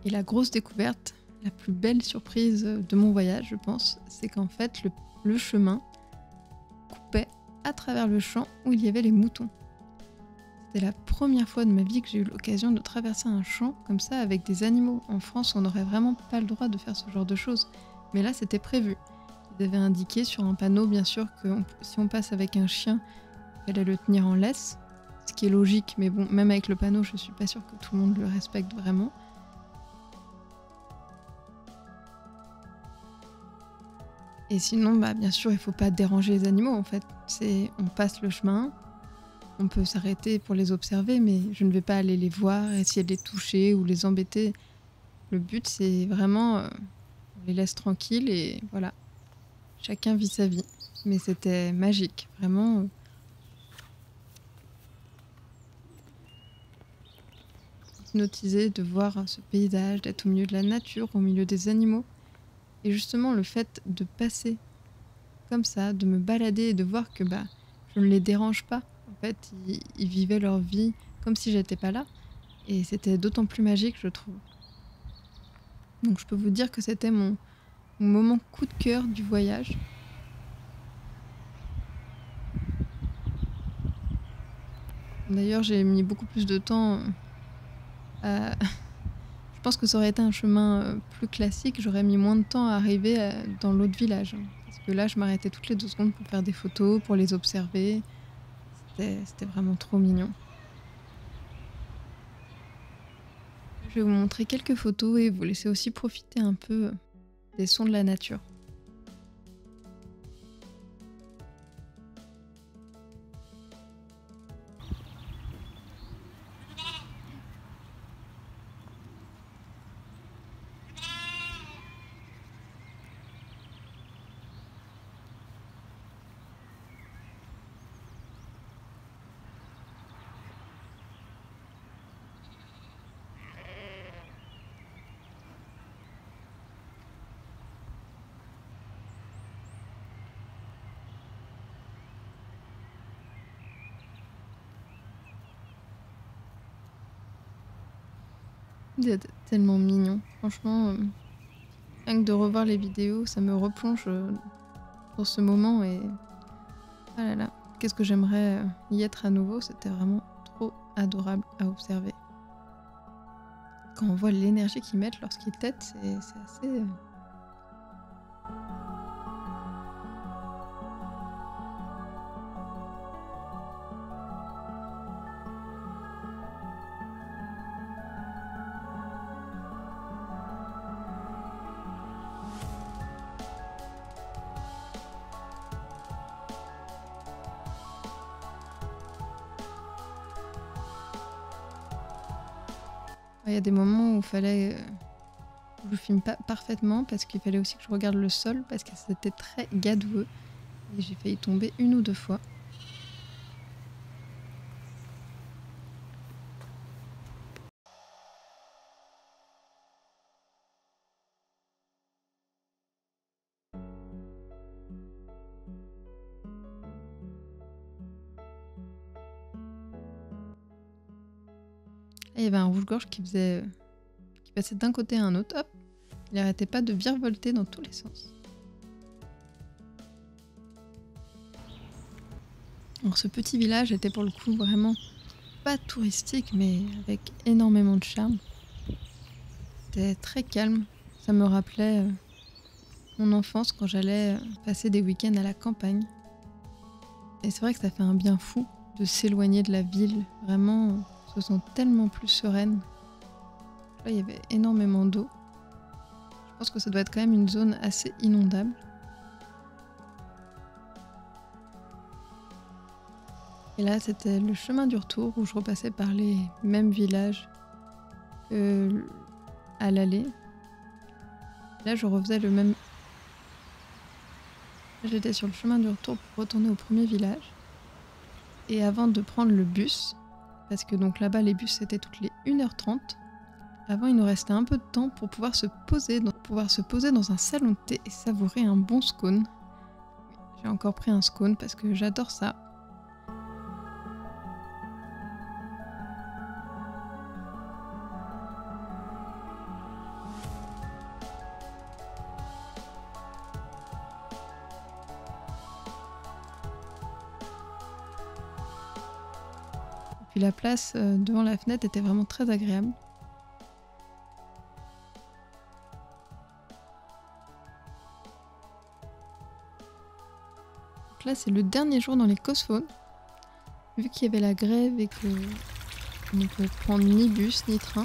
Et la grosse découverte, la plus belle surprise de mon voyage, je pense, c'est qu'en fait, le chemin coupait à travers le champ où il y avait les moutons. C'était la première fois de ma vie que j'ai eu l'occasion de traverser un champ comme ça avec des animaux. En France, on n'aurait vraiment pas le droit de faire ce genre de choses. Mais là, c'était prévu. Ils avaient indiqué sur un panneau, bien sûr, que si on passe avec un chien, il fallait le tenir en laisse. Ce qui est logique, mais bon, même avec le panneau, je suis pas sûre que tout le monde le respecte vraiment. Et sinon, bien sûr, il faut pas déranger les animaux, en fait. On passe le chemin, on peut s'arrêter pour les observer, mais je ne vais pas aller les voir, essayer de les toucher ou les embêter. Le but, c'est vraiment, on les laisse tranquilles et voilà. Chacun vit sa vie. Mais c'était magique, vraiment. Hypnotisé de voir ce paysage, d'être au milieu de la nature, au milieu des animaux. Et justement, le fait de passer comme ça, de me balader et de voir que je ne les dérange pas. En fait, ils vivaient leur vie comme si j'étais pas là. Et c'était d'autant plus magique, je trouve. Donc je peux vous dire que c'était mon moment coup de cœur du voyage. D'ailleurs, j'ai mis beaucoup plus de temps à... Je pense que ça aurait été un chemin plus classique, j'aurais mis moins de temps à arriver dans l'autre village. Parce que là, je m'arrêtais toutes les 2 secondes pour faire des photos, pour les observer. C'était vraiment trop mignon. Je vais vous montrer quelques photos et vous laisser aussi profiter un peu des sons de la nature. C'est tellement mignon. Franchement, rien que de revoir les vidéos, ça me replonge dans ce moment et... Ah là là, qu'est-ce que j'aimerais y être à nouveau, c'était vraiment trop adorable à observer. Quand on voit l'énergie qu'ils mettent lorsqu'ils tètent, c'est assez... Il y a des moments où il fallait que je filme pas parfaitement parce qu'il fallait aussi que je regarde le sol parce que c'était très gadoueux et j'ai failli tomber 1 ou 2 fois. Là, il y avait un rouge-gorge qui passait d'un côté à un autre, hop, il n'arrêtait pas de virevolter dans tous les sens. Alors ce petit village était pour le coup vraiment pas touristique mais avec énormément de charme. C'était très calme, ça me rappelait mon enfance quand j'allais passer des week-ends à la campagne. Et c'est vrai que ça fait un bien fou de s'éloigner de la ville, vraiment on se sent tellement plus sereine. Là il y avait énormément d'eau. Je pense que ça doit être quand même une zone assez inondable. Et là, c'était le chemin du retour où je repassais par les mêmes villages que à l'aller. Là, je refaisais le même. J'étais sur le chemin du retour pour retourner au premier village. Et avant de prendre le bus, parce que donc là-bas, les bus c'était toutes les 1h30, avant, il nous restait un peu de temps pour pouvoir se poser dans un salon de thé et savourer un bon scone. J'ai encore pris un scone parce que j'adore ça. Et puis la place devant la fenêtre était vraiment très agréable. Donc là, c'est le dernier jour dans les Cosfaunes. Vu qu'il y avait la grève et qu'on ne pouvait prendre ni bus ni train,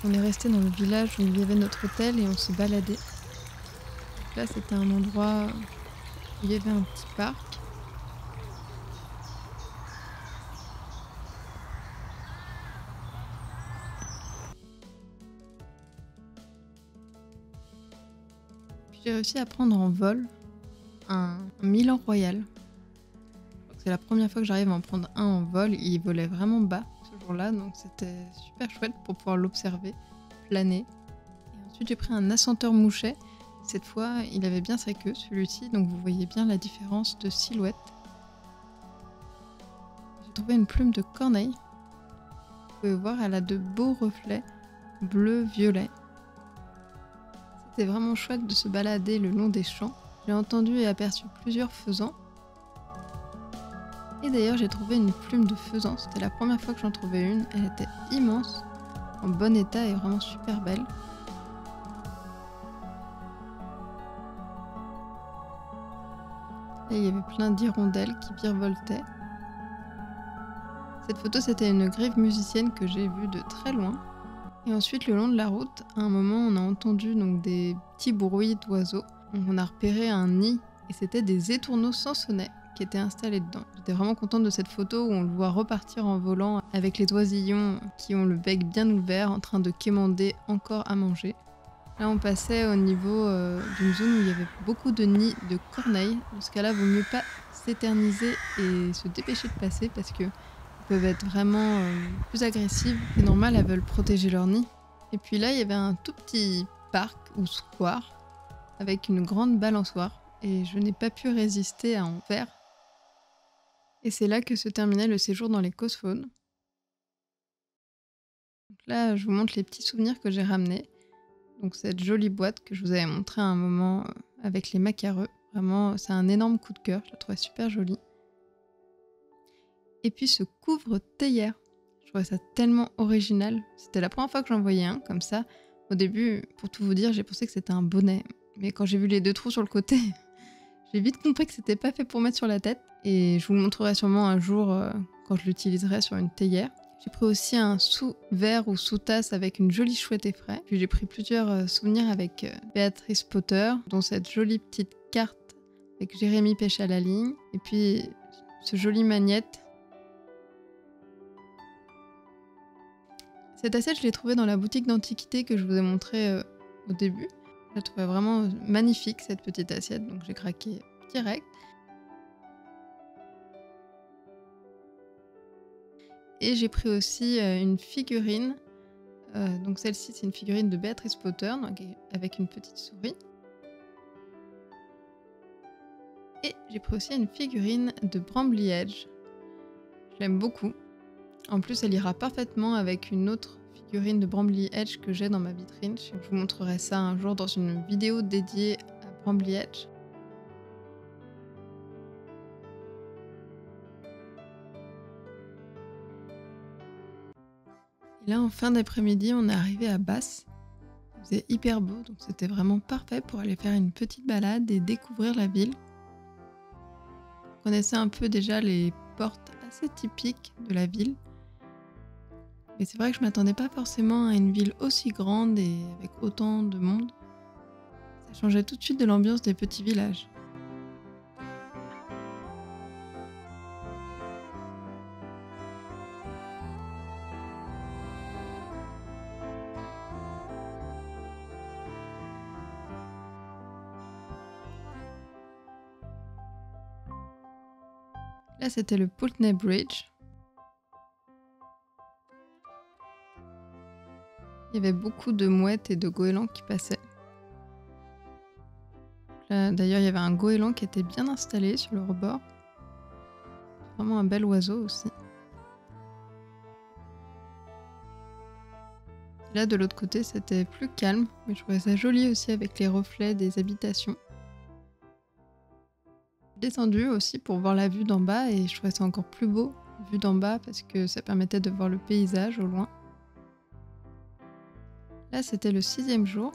on est resté dans le village où il y avait notre hôtel et on se baladait. Donc là, c'était un endroit où il y avait un petit parc. Puis j'ai réussi à prendre en vol un Milan Royal. C'est la première fois que j'arrive à en prendre un en vol. Il volait vraiment bas ce jour-là, donc c'était super chouette pour pouvoir l'observer, planer. Et ensuite j'ai pris un assenteur mouchet. Cette fois, il avait bien sa queue, celui-ci, donc vous voyez bien la différence de silhouette. J'ai trouvé une plume de corneille. Vous pouvez voir, elle a de beaux reflets bleu-violet. C'était vraiment chouette de se balader le long des champs. J'ai entendu et aperçu plusieurs faisans. Et d'ailleurs, j'ai trouvé une plume de faisan. C'était la première fois que j'en trouvais une. Elle était immense, en bon état et vraiment super belle. Et il y avait plein d'hirondelles qui virevoltaient. Cette photo, c'était une grive musicienne que j'ai vue de très loin. Et ensuite, le long de la route, à un moment, on a entendu donc des petits bruits d'oiseaux. On a repéré un nid et c'était des étourneaux sansonnets qui étaient installés dedans. J'étais vraiment contente de cette photo où on le voit repartir en volant avec les oisillons qui ont le bec bien ouvert en train de quémander encore à manger. Là, on passait au niveau d'une zone où il y avait beaucoup de nids de corneilles. Dans ce cas-là, il vaut mieux pas s'éterniser et se dépêcher de passer parce que peuvent être vraiment plus agressives. C'est normal, elles veulent protéger leur nid. Et puis là, il y avait un tout petit parc ou square avec une grande balançoire et je n'ai pas pu résister à en faire. Et c'est là que se terminait le séjour dans les Cosfaunes. Donc là, je vous montre les petits souvenirs que j'ai ramenés. Donc cette jolie boîte que je vous avais montrée à un moment avec les macareux. Vraiment, c'est un énorme coup de cœur, je la trouvais super jolie. Et puis ce couvre-théière. Je trouvais ça tellement original. C'était la première fois que j'en voyais un comme ça. Au début, pour tout vous dire, j'ai pensé que c'était un bonnet. Mais quand j'ai vu les deux trous sur le côté, j'ai vite compris que c'était pas fait pour mettre sur la tête. Et je vous le montrerai sûrement un jour quand je l'utiliserai sur une théière. J'ai pris aussi un sous-verre ou sous-tasse avec une jolie chouette effraie. Puis j'ai pris plusieurs souvenirs avec Béatrice Potter, dont cette jolie petite carte avec Jérémy pêche à la ligne. Et puis ce joli magnète. Cette assiette, je l'ai trouvée dans la boutique d'antiquité que je vous ai montré au début. Je la trouvais vraiment magnifique, cette petite assiette, donc j'ai craqué direct. Et j'ai pris aussi une figurine. Donc celle-ci, c'est une figurine de Béatrice Potter, donc avec une petite souris. Et j'ai pris aussi une figurine de Brambly Edge. Je l'aime beaucoup. En plus, elle ira parfaitement avec une autre figurine de Brambly Edge que j'ai dans ma vitrine. Je vous montrerai ça un jour dans une vidéo dédiée à Brambly Edge. Et là, en fin d'après-midi, on est arrivé à Basse. Il faisait hyper beau, donc c'était vraiment parfait pour aller faire une petite balade et découvrir la ville. On connaissait un peu déjà les portes assez typiques de la ville. Mais c'est vrai que je m'attendais pas forcément à une ville aussi grande et avec autant de monde. Ça changeait tout de suite de l'ambiance des petits villages. Là, c'était le Pulteney Bridge. Il y avait beaucoup de mouettes et de goélands qui passaient. Là, d'ailleurs, il y avait un goéland qui était bien installé sur le rebord. Vraiment un bel oiseau aussi. Là, de l'autre côté, c'était plus calme, mais je trouvais ça joli aussi avec les reflets des habitations. Descendu aussi pour voir la vue d'en bas et je trouvais ça encore plus beau, vue d'en bas, parce que ça permettait de voir le paysage au loin. Là, c'était le 6e jour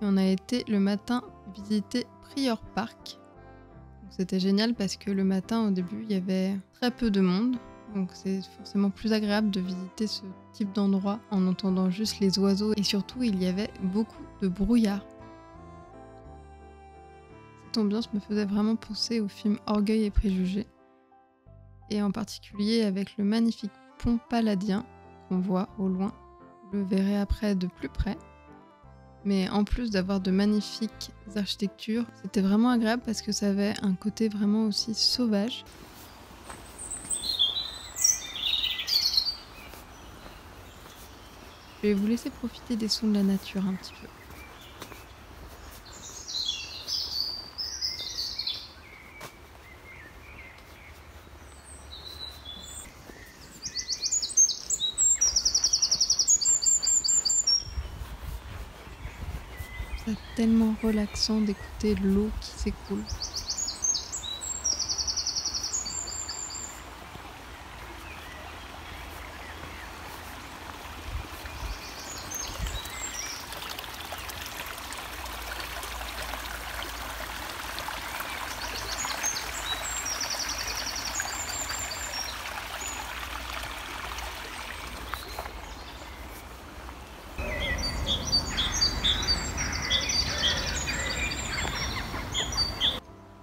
et on a été le matin visiter Prior Park. C'était génial parce que le matin, au début, il y avait très peu de monde. Donc c'est forcément plus agréable de visiter ce type d'endroit en entendant juste les oiseaux et surtout il y avait beaucoup de brouillard. Cette ambiance me faisait vraiment penser au film Orgueil et Préjugés et en particulier avec le magnifique pont Paladien qu'on voit au loin. Vous le verrez après de plus près. Mais en plus d'avoir de magnifiques architectures, c'était vraiment agréable parce que ça avait un côté vraiment aussi sauvage. Je vais vous laisser profiter des sons de la nature un petit peu. C'est tellement relaxant d'écouter l'eau qui s'écoule.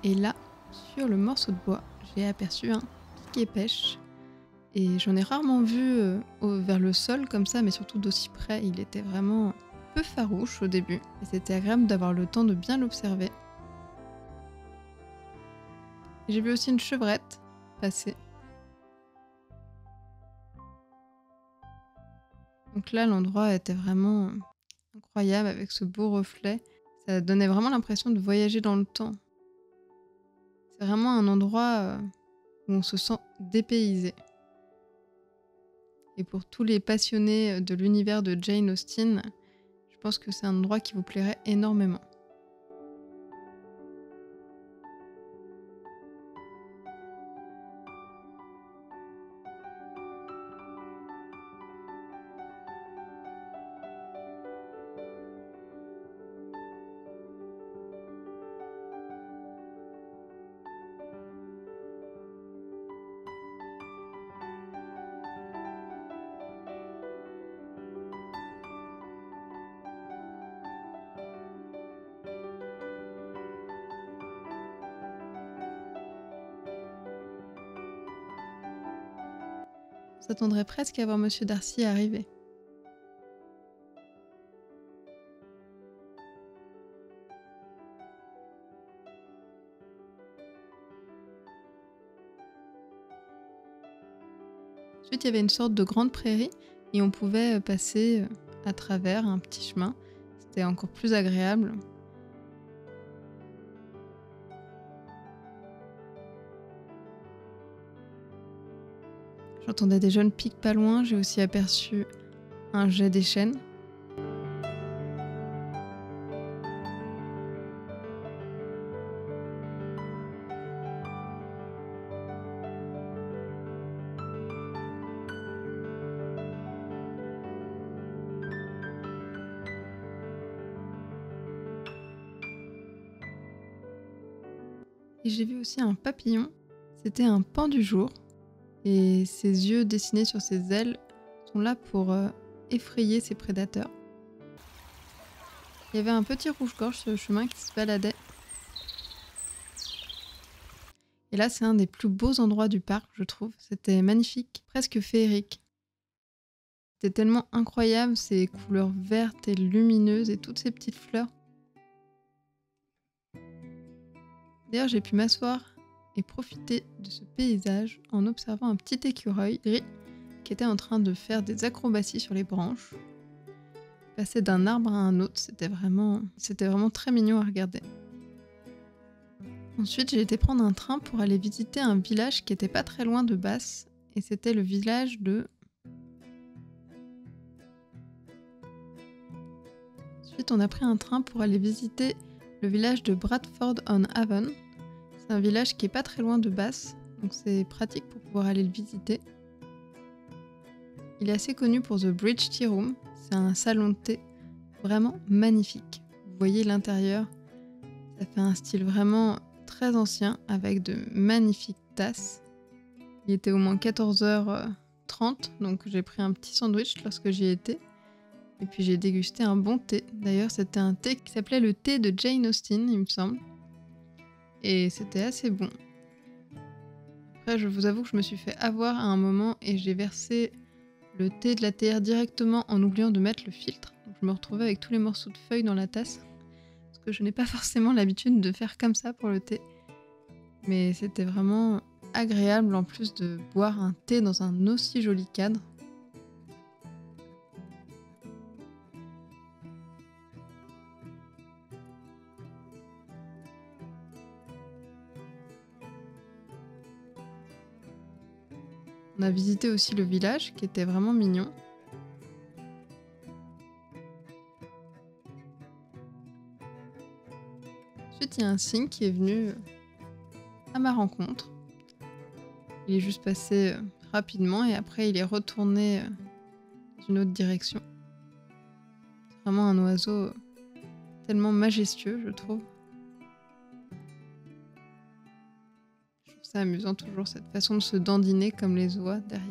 Et là, sur le morceau de bois, j'ai aperçu un piquet pêche. Et j'en ai rarement vu vers le sol comme ça, mais surtout d'aussi près. Il était vraiment peu farouche au début. Et c'était agréable d'avoir le temps de bien l'observer. J'ai vu aussi une chevrette passer. Donc là, l'endroit était vraiment incroyable avec ce beau reflet. Ça donnait vraiment l'impression de voyager dans le temps. C'est vraiment un endroit où on se sent dépaysé. Et pour tous les passionnés de l'univers de Jane Austen, je pense que c'est un endroit qui vous plairait énormément. On s'attendrait presque à voir Monsieur Darcy arriver. Ensuite, il y avait une sorte de grande prairie et on pouvait passer à travers un petit chemin. C'était encore plus agréable. J'entendais des jeunes piques pas loin, j'ai aussi aperçu un jet des chênes. Et j'ai vu aussi un papillon, c'était un paon du jour. Et ses yeux dessinés sur ses ailes sont là pour effrayer ses prédateurs. Il y avait un petit rouge-gorge sur le chemin qui se baladait. Et là, c'est un des plus beaux endroits du parc, je trouve. C'était magnifique, presque féerique. C'était tellement incroyable, ces couleurs vertes et lumineuses et toutes ces petites fleurs. D'ailleurs, j'ai pu m'asseoir et profiter de ce paysage en observant un petit écureuil gris qui était en train de faire des acrobaties sur les branches. Passer d'un arbre à un autre, c'était vraiment très mignon à regarder. Ensuite, j'ai été prendre un train pour aller visiter un village qui était pas très loin de Bath, et c'était le village de... Ensuite, on a pris un train pour aller visiter le village de Bradford-on-Avon. C'est un village qui est pas très loin de Bath, donc c'est pratique pour pouvoir aller le visiter. Il est assez connu pour The Bridge Tea Room, c'est un salon de thé vraiment magnifique. Vous voyez l'intérieur, ça fait un style vraiment très ancien avec de magnifiques tasses. Il était au moins 14h30, donc j'ai pris un petit sandwich lorsque j'y étais. Et puis j'ai dégusté un bon thé. D'ailleurs, c'était un thé qui s'appelait le thé de Jane Austen, il me semble. Et c'était assez bon. Après, je vous avoue que je me suis fait avoir à un moment et j'ai versé le thé de la théière directement en oubliant de mettre le filtre. Donc je me retrouvais avec tous les morceaux de feuilles dans la tasse. Parce que je n'ai pas forcément l'habitude de faire comme ça pour le thé. Mais c'était vraiment agréable en plus de boire un thé dans un aussi joli cadre. On a visité aussi le village qui était vraiment mignon. Ensuite, il y a un cygne qui est venu à ma rencontre. Il est juste passé rapidement et après il est retourné dans une autre direction. C'est vraiment un oiseau tellement majestueux, je trouve. Je trouve ça amusant toujours, cette façon de se dandiner comme les oies derrière.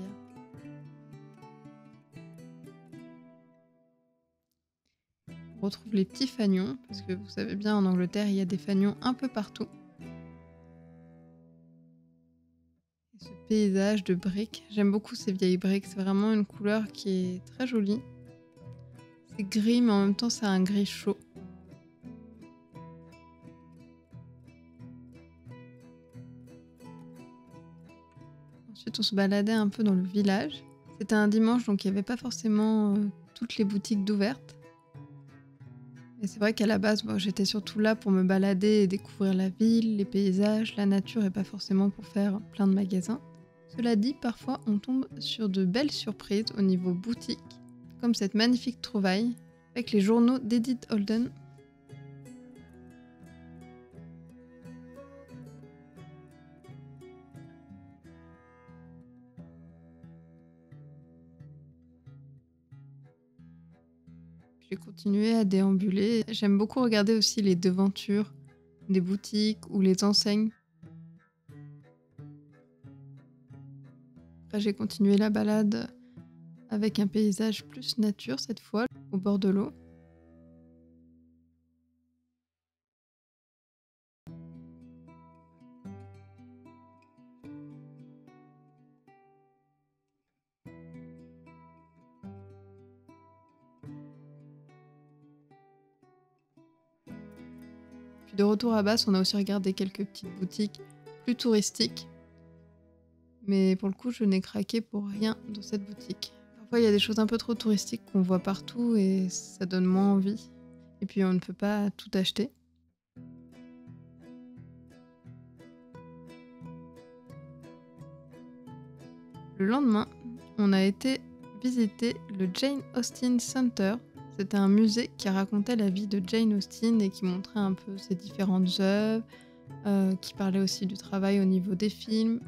On retrouve les petits fanions, parce que vous savez bien, en Angleterre, il y a des fanions un peu partout. Et ce paysage de briques, j'aime beaucoup ces vieilles briques, c'est vraiment une couleur qui est très jolie. C'est gris, mais en même temps, c'est un gris chaud. Ensuite, on se baladait un peu dans le village. C'était un dimanche, donc il n'y avait pas forcément toutes les boutiques d'ouvertes. Et c'est vrai qu'à la base, j'étais surtout là pour me balader et découvrir la ville, les paysages, la nature, et pas forcément pour faire plein de magasins. Cela dit, parfois on tombe sur de belles surprises au niveau boutique, comme cette magnifique trouvaille avec les journaux d'Edith Holden. J'ai continué à déambuler. J'aime beaucoup regarder aussi les devantures des boutiques ou les enseignes. Après, j'ai continué la balade avec un paysage plus nature cette fois, au bord de l'eau. Puis de retour à Bath, on a aussi regardé quelques petites boutiques plus touristiques. Mais pour le coup, je n'ai craqué pour rien dans cette boutique. Parfois, il y a des choses un peu trop touristiques qu'on voit partout et ça donne moins envie. Et puis, on ne peut pas tout acheter. Le lendemain, on a été visiter le Jane Austen Center. C'était un musée qui racontait la vie de Jane Austen et qui montrait un peu ses différentes œuvres, qui parlait aussi du travail au niveau des films.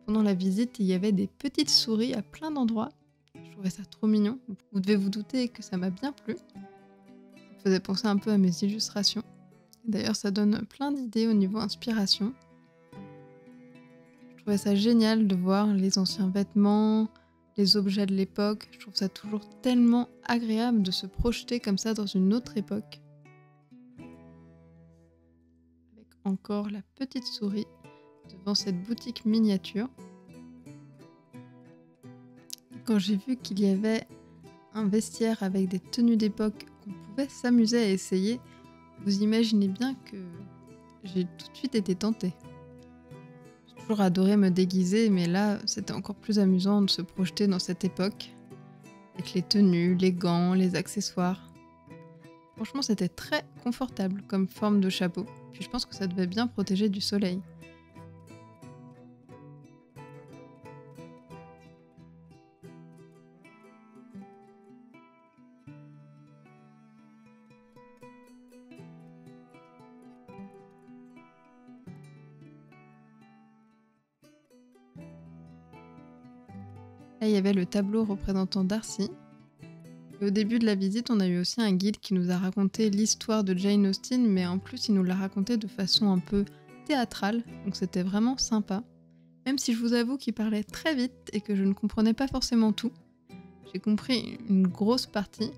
Pendant la visite, il y avait des petites souris à plein d'endroits. Je trouvais ça trop mignon. Vous devez vous douter que ça m'a bien plu. Ça me faisait penser un peu à mes illustrations. D'ailleurs, ça donne plein d'idées au niveau inspiration. Je trouvais ça génial de voir les anciens vêtements, les objets de l'époque. Je trouve ça toujours tellement agréable de se projeter comme ça dans une autre époque. Avec encore la petite souris devant cette boutique miniature. Quand j'ai vu qu'il y avait un vestiaire avec des tenues d'époque qu'on pouvait s'amuser à essayer, vous imaginez bien que j'ai tout de suite été tentée. J'ai toujours adoré me déguiser, mais là, c'était encore plus amusant de se projeter dans cette époque, avec les tenues, les gants, les accessoires. Franchement, c'était très confortable comme forme de chapeau, puis je pense que ça devait bien protéger du soleil. Là, il y avait le tableau représentant Darcy. Et au début de la visite, on a eu aussi un guide qui nous a raconté l'histoire de Jane Austen, mais en plus, il nous l'a raconté de façon un peu théâtrale, donc c'était vraiment sympa. Même si je vous avoue qu'il parlait très vite et que je ne comprenais pas forcément tout. J'ai compris une grosse partie,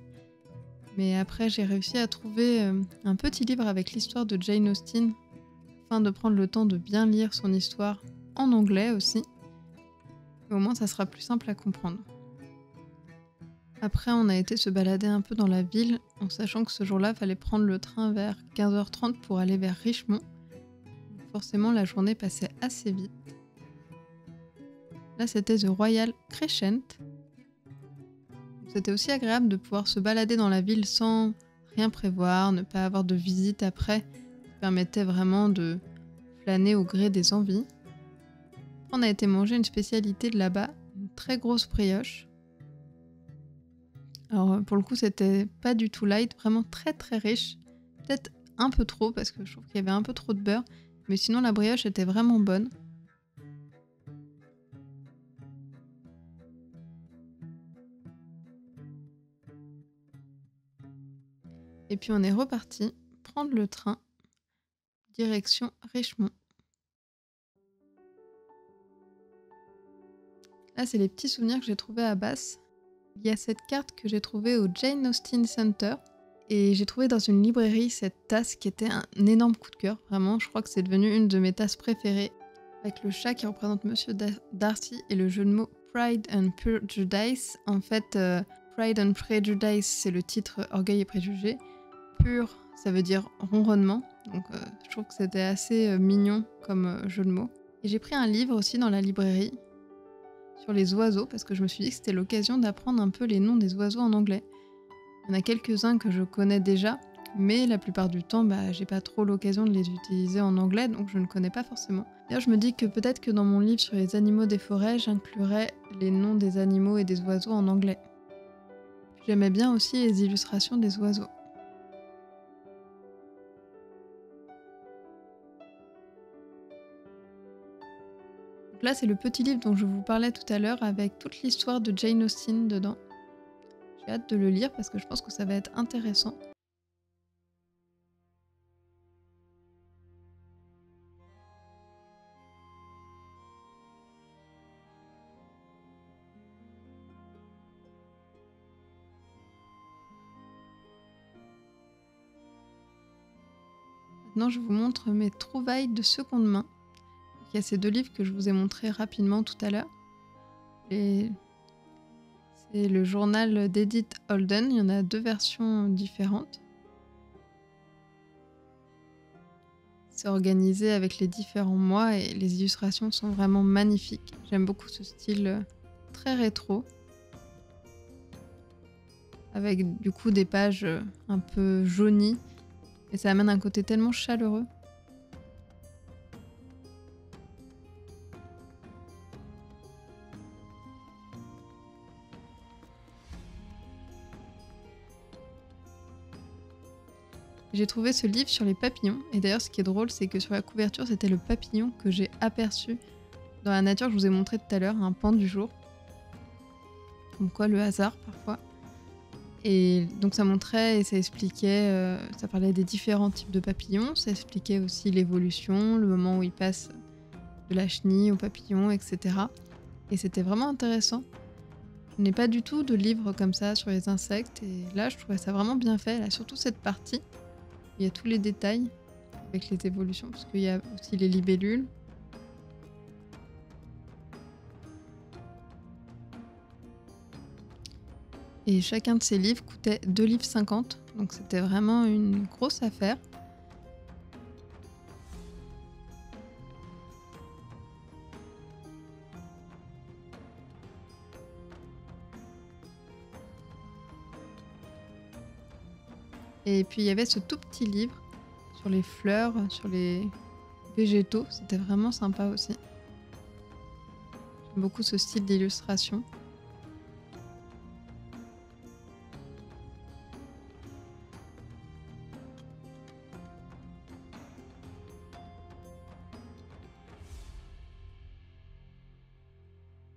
mais après j'ai réussi à trouver un petit livre avec l'histoire de Jane Austen, afin de prendre le temps de bien lire son histoire en anglais aussi. Et au moins ça sera plus simple à comprendre. Après on a été se balader un peu dans la ville, en sachant que ce jour-là fallait prendre le train vers 15h30 pour aller vers Richmond. Donc forcément la journée passait assez vite. Là c'était The Royal Crescent. C'était aussi agréable de pouvoir se balader dans la ville sans rien prévoir, ne pas avoir de visite après, qui permettait vraiment de flâner au gré des envies. On a été manger une spécialité de là-bas, une très grosse brioche. Alors pour le coup c'était pas du tout light, vraiment très très riche, peut-être un peu trop parce que je trouve qu'il y avait un peu trop de beurre, mais sinon la brioche était vraiment bonne. Et puis on est reparti prendre le train, direction Richmond. Là, c'est les petits souvenirs que j'ai trouvés à Bath. Il y a cette carte que j'ai trouvée au Jane Austen Center. Et j'ai trouvé dans une librairie cette tasse qui était un énorme coup de cœur. Vraiment, je crois que c'est devenu une de mes tasses préférées. Avec le chat qui représente Monsieur Darcy et le jeu de mots Pride and Prejudice. En fait, Pride and Prejudice, c'est le titre Orgueil et Préjugés. Pur, ça veut dire ronronnement. Donc je trouve que c'était assez mignon comme jeu de mots. Et j'ai pris un livre aussi dans la librairie sur les oiseaux, parce que je me suis dit que c'était l'occasion d'apprendre un peu les noms des oiseaux en anglais. Il y en a quelques-uns que je connais déjà, mais la plupart du temps, j'ai pas trop l'occasion de les utiliser en anglais, donc je ne connais pas forcément. D'ailleurs, je me dis que peut-être que dans mon livre sur les animaux des forêts, j'inclurai les noms des animaux et des oiseaux en anglais. J'aimais bien aussi les illustrations des oiseaux. Donc là, c'est le petit livre dont je vous parlais tout à l'heure avec toute l'histoire de Jane Austen dedans. J'ai hâte de le lire parce que je pense que ça va être intéressant. Maintenant, je vous montre mes trouvailles de seconde main. Il y a ces deux livres que je vous ai montrés rapidement tout à l'heure. C'est le journal d'Edith Holden, il y en a deux versions différentes. C'est organisé avec les différents mois et les illustrations sont vraiment magnifiques. J'aime beaucoup ce style très rétro. Avec du coup des pages un peu jaunies. Et ça amène un côté tellement chaleureux. J'ai trouvé ce livre sur les papillons. Et d'ailleurs, ce qui est drôle, c'est que sur la couverture, c'était le papillon que j'ai aperçu dans la nature que je vous ai montré tout à l'heure, un pan du jour. Comme quoi, le hasard, parfois. Et donc ça montrait et ça expliquait, ça parlait des différents types de papillons, ça expliquait aussi l'évolution, le moment où ils passent de la chenille au papillon, etc. Et c'était vraiment intéressant. Je n'ai pas du tout de livre comme ça sur les insectes, et là je trouvais ça vraiment bien fait, là, surtout cette partie. Il y a tous les détails avec les évolutions, parce qu'il y a aussi les libellules. Et chacun de ces livres coûtait 2,50 livres, donc c'était vraiment une grosse affaire. Et puis il y avait ce tout petit livre sur les fleurs, sur les végétaux, c'était vraiment sympa aussi. J'aime beaucoup ce style d'illustration.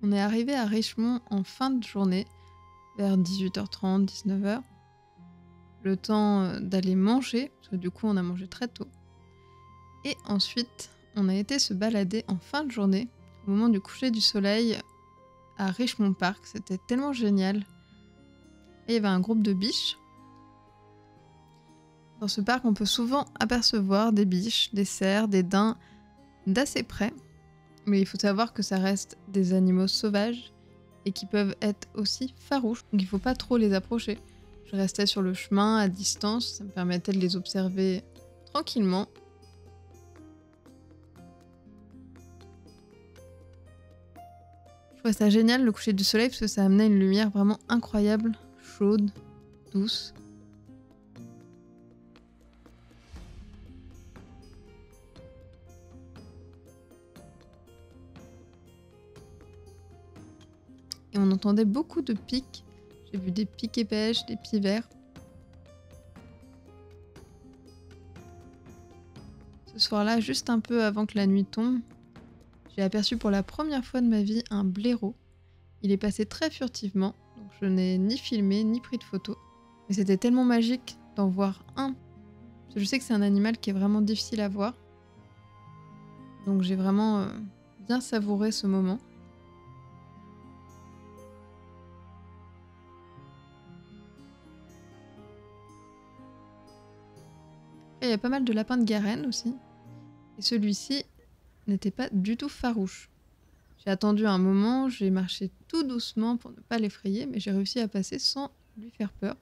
On est arrivé à Richemont en fin de journée, vers 18h30, 19h. Le temps d'aller manger, parce que du coup on a mangé très tôt. Et ensuite, on a été se balader en fin de journée, au moment du coucher du soleil, à Richemont Park. C'était tellement génial. Et il y avait un groupe de biches. Dans ce parc, on peut souvent apercevoir des biches, des cerfs, des daims d'assez près. Mais il faut savoir que ça reste des animaux sauvages et qui peuvent être aussi farouches. Donc il ne faut pas trop les approcher. Je restais sur le chemin à distance, ça me permettait de les observer tranquillement. Je trouvais ça génial le coucher du soleil parce que ça amenait une lumière vraiment incroyable, chaude, douce. Et on entendait beaucoup de pics. J'ai vu des pics-et-pêches, des pivers. Ce soir-là, juste un peu avant que la nuit tombe, j'ai aperçu pour la première fois de ma vie un blaireau. Il est passé très furtivement, donc je n'ai ni filmé ni pris de photos. Mais c'était tellement magique d'en voir un. Parce que je sais que c'est un animal qui est vraiment difficile à voir. Donc j'ai vraiment bien savouré ce moment. Et il y a pas mal de lapins de Garenne aussi. Et celui-ci n'était pas du tout farouche. J'ai attendu un moment, j'ai marché tout doucement pour ne pas l'effrayer, mais j'ai réussi à passer sans lui faire peur.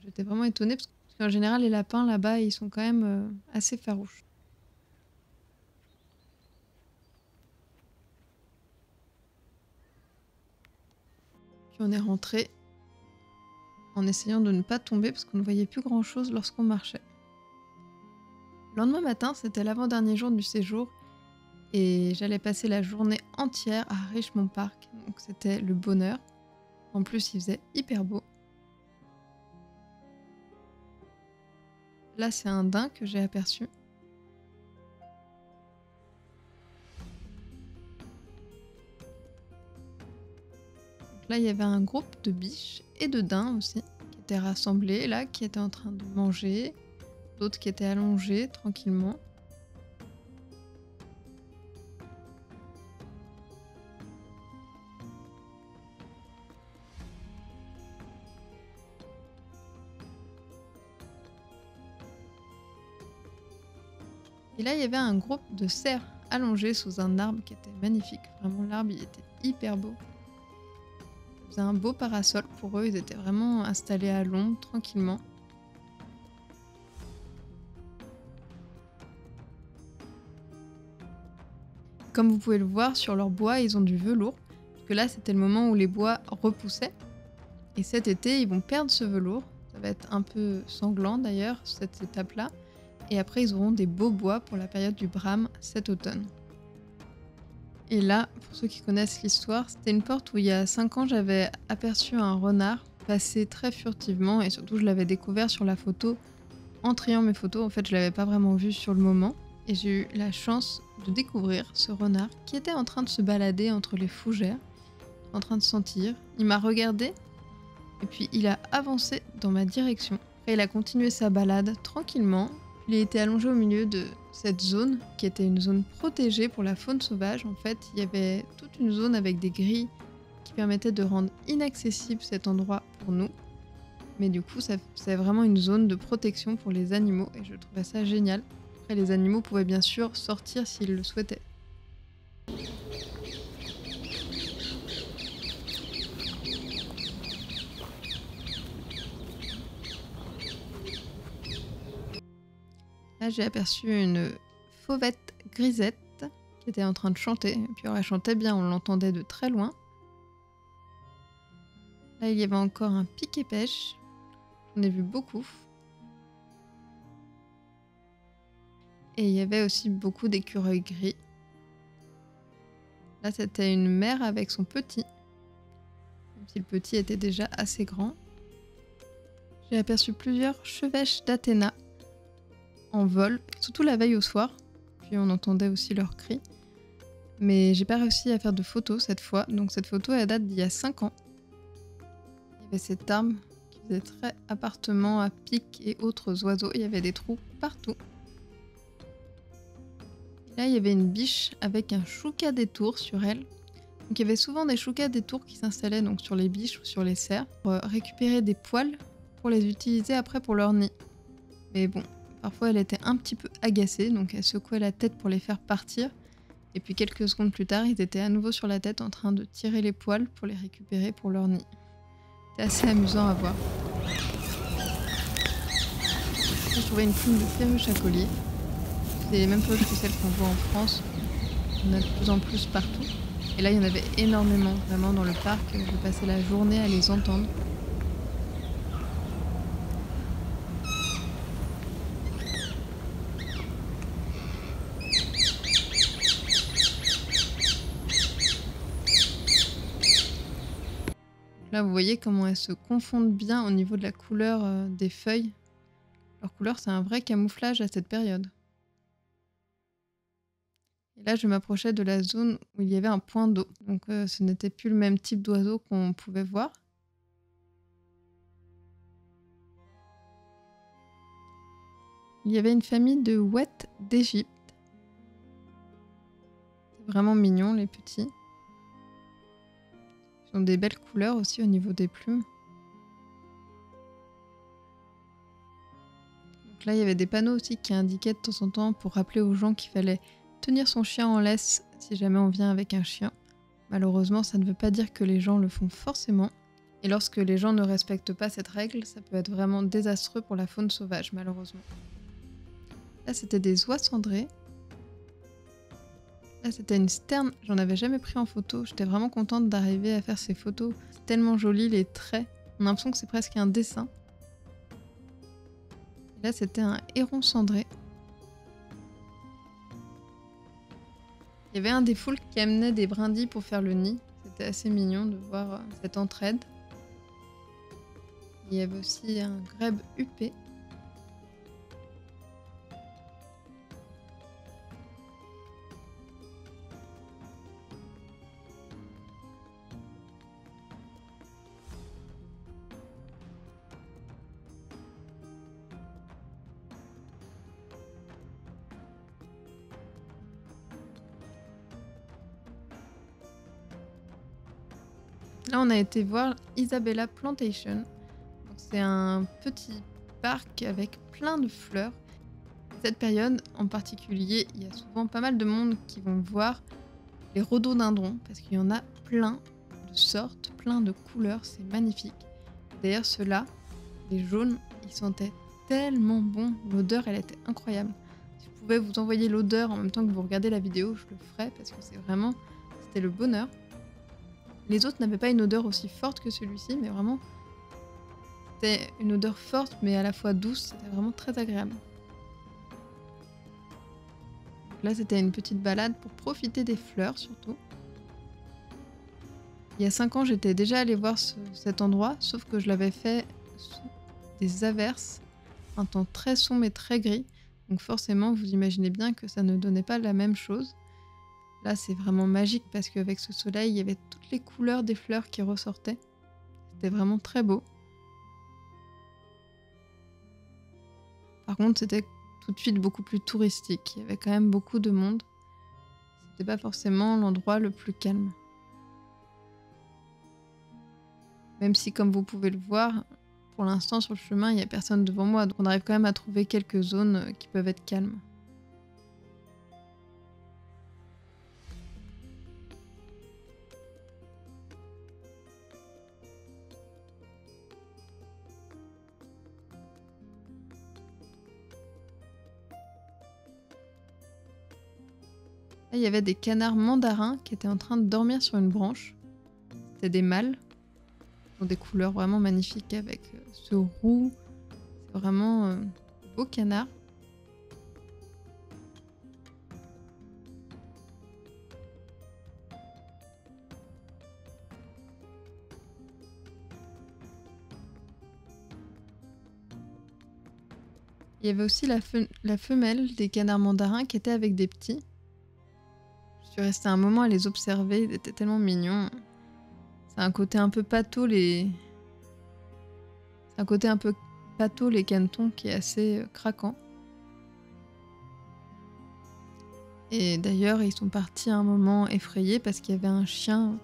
J'étais vraiment étonnée parce qu'en général les lapins là-bas ils sont quand même assez farouches. Puis on est rentré en essayant de ne pas tomber parce qu'on ne voyait plus grand chose lorsqu'on marchait. Le lendemain matin, c'était l'avant-dernier jour du séjour et j'allais passer la journée entière à Richemont Park, donc c'était le bonheur. En plus, il faisait hyper beau. Là, c'est un daim que j'ai aperçu. Donc là, il y avait un groupe de biches et de daims aussi qui étaient rassemblés là, qui étaient en train de manger. D'autres qui étaient allongés tranquillement. Et là, il y avait un groupe de cerfs allongés sous un arbre qui était magnifique. Vraiment, l'arbre, il était hyper beau. Ça faisait un beau parasol pour eux. Ils étaient vraiment installés à l'ombre, tranquillement. Comme vous pouvez le voir, sur leur bois, ils ont du velours. Parce que là, c'était le moment où les bois repoussaient. Et cet été, ils vont perdre ce velours. Ça va être un peu sanglant d'ailleurs, cette étape-là. Et après, ils auront des beaux bois pour la période du brame cet automne. Et là, pour ceux qui connaissent l'histoire, c'était une porte où il y a 5 ans, j'avais aperçu un renard passer très furtivement. Et surtout, je l'avais découvert sur la photo en triant mes photos. En fait, je ne l'avais pas vraiment vu sur le moment. Et j'ai eu la chance de découvrir ce renard qui était en train de se balader entre les fougères, en train de sentir. Il m'a regardé et puis il a avancé dans ma direction. Après, il a continué sa balade tranquillement. Il a été allongé au milieu de cette zone qui était une zone protégée pour la faune sauvage. En fait, il y avait toute une zone avec des grilles qui permettaient de rendre inaccessible cet endroit pour nous. Mais du coup, c'est vraiment une zone de protection pour les animaux et je trouvais ça génial. Après, les animaux pouvaient bien sûr sortir s'ils le souhaitaient. Là, j'ai aperçu une fauvette grisette qui était en train de chanter. Et puis elle chantait bien, on l'entendait de très loin. Là, il y avait encore un piquet-pêche. J'en ai vu beaucoup. Et il y avait aussi beaucoup d'écureuils gris. Là, c'était une mère avec son petit. Même si le petit était déjà assez grand. J'ai aperçu plusieurs chevêches d'Athéna en vol, surtout la veille au soir. Puis on entendait aussi leurs cris. Mais j'ai pas réussi à faire de photos cette fois. Donc cette photo, elle date d'il y a 5 ans. Il y avait cette arme qui faisait très appartement à pics et autres oiseaux. Il y avait des trous partout. Là, il y avait une biche avec un choucas des tours sur elle. Donc il y avait souvent des choucas des tours qui s'installaient donc sur les biches ou sur les cerfs pour récupérer des poils pour les utiliser après pour leur nid. Mais bon, parfois elle était un petit peu agacée, donc elle secouait la tête pour les faire partir. Et puis quelques secondes plus tard, ils étaient à nouveau sur la tête en train de tirer les poils pour les récupérer pour leur nid. C'était assez amusant à voir. J'ai trouvé une plume de perruche à collier. C'est les mêmes perruches que celles qu'on voit en France. Il y en a de plus en plus partout. Et là, il y en avait énormément, vraiment, dans le parc. Je passais la journée à les entendre. Là, vous voyez comment elles se confondent bien au niveau de la couleur des feuilles. Leur couleur, c'est un vrai camouflage à cette période. Et là, je m'approchais de la zone où il y avait un point d'eau. Donc, ce n'était plus le même type d'oiseau qu'on pouvait voir. Il y avait une famille de ouettes d'Égypte. C'est vraiment mignon, les petits. Ils ont des belles couleurs aussi au niveau des plumes. Donc là, il y avait des panneaux aussi qui indiquaient de temps en temps pour rappeler aux gens qu'il fallait tenir son chien en laisse si jamais on vient avec un chien. Malheureusement, ça ne veut pas dire que les gens le font forcément. Et lorsque les gens ne respectent pas cette règle, ça peut être vraiment désastreux pour la faune sauvage, malheureusement. Là, c'était des oies cendrées. Là, c'était une sterne. J'en avais jamais pris en photo. J'étais vraiment contente d'arriver à faire ces photos. C'est tellement joli, les traits. On a l'impression que c'est presque un dessin. Et là, c'était un héron cendré. Il y avait un des foules qui amenait des brindilles pour faire le nid. C'était assez mignon de voir cette entraide. Il y avait aussi un grèbe huppé. Là, on a été voir Isabella Plantation. C'est un petit parc avec plein de fleurs. Cette période en particulier, il y a souvent pas mal de monde qui vont voir les rhododendrons parce qu'il y en a plein de sortes, plein de couleurs, c'est magnifique. D'ailleurs, ceux-là, les jaunes, ils sentaient tellement bon. L'odeur, elle était incroyable. Si je pouvais vous envoyer l'odeur en même temps que vous regardez la vidéo, je le ferais parce que c'était le bonheur. Les autres n'avaient pas une odeur aussi forte que celui-ci, mais vraiment, c'était une odeur forte, mais à la fois douce. C'était vraiment très agréable. Donc là, c'était une petite balade pour profiter des fleurs, surtout. Il y a 5 ans, j'étais déjà allée voir cet endroit, sauf que je l'avais fait sous des averses, un temps très sombre et très gris. Donc forcément, vous imaginez bien que ça ne donnait pas la même chose. Là, c'est vraiment magique parce qu'avec ce soleil, il y avait toutes les couleurs des fleurs qui ressortaient. C'était vraiment très beau. Par contre, c'était tout de suite beaucoup plus touristique. Il y avait quand même beaucoup de monde. C'était pas forcément l'endroit le plus calme. Même si, comme vous pouvez le voir, pour l'instant, sur le chemin, il n'y a personne devant moi. Donc on arrive quand même à trouver quelques zones qui peuvent être calmes. Là, il y avait des canards mandarins qui étaient en train de dormir sur une branche. C'était des mâles, ont des couleurs vraiment magnifiques avec ce roux. C'est vraiment beau canard. Il y avait aussi la femelle des canards mandarins qui était avec des petits. Je suis restée un moment à les observer, ils étaient tellement mignons. C'est un côté un peu pâteau C'est un côté un peu pâteau les canetons qui est assez craquant. Et d'ailleurs, ils sont partis à un moment effrayés parce qu'il y avait un chien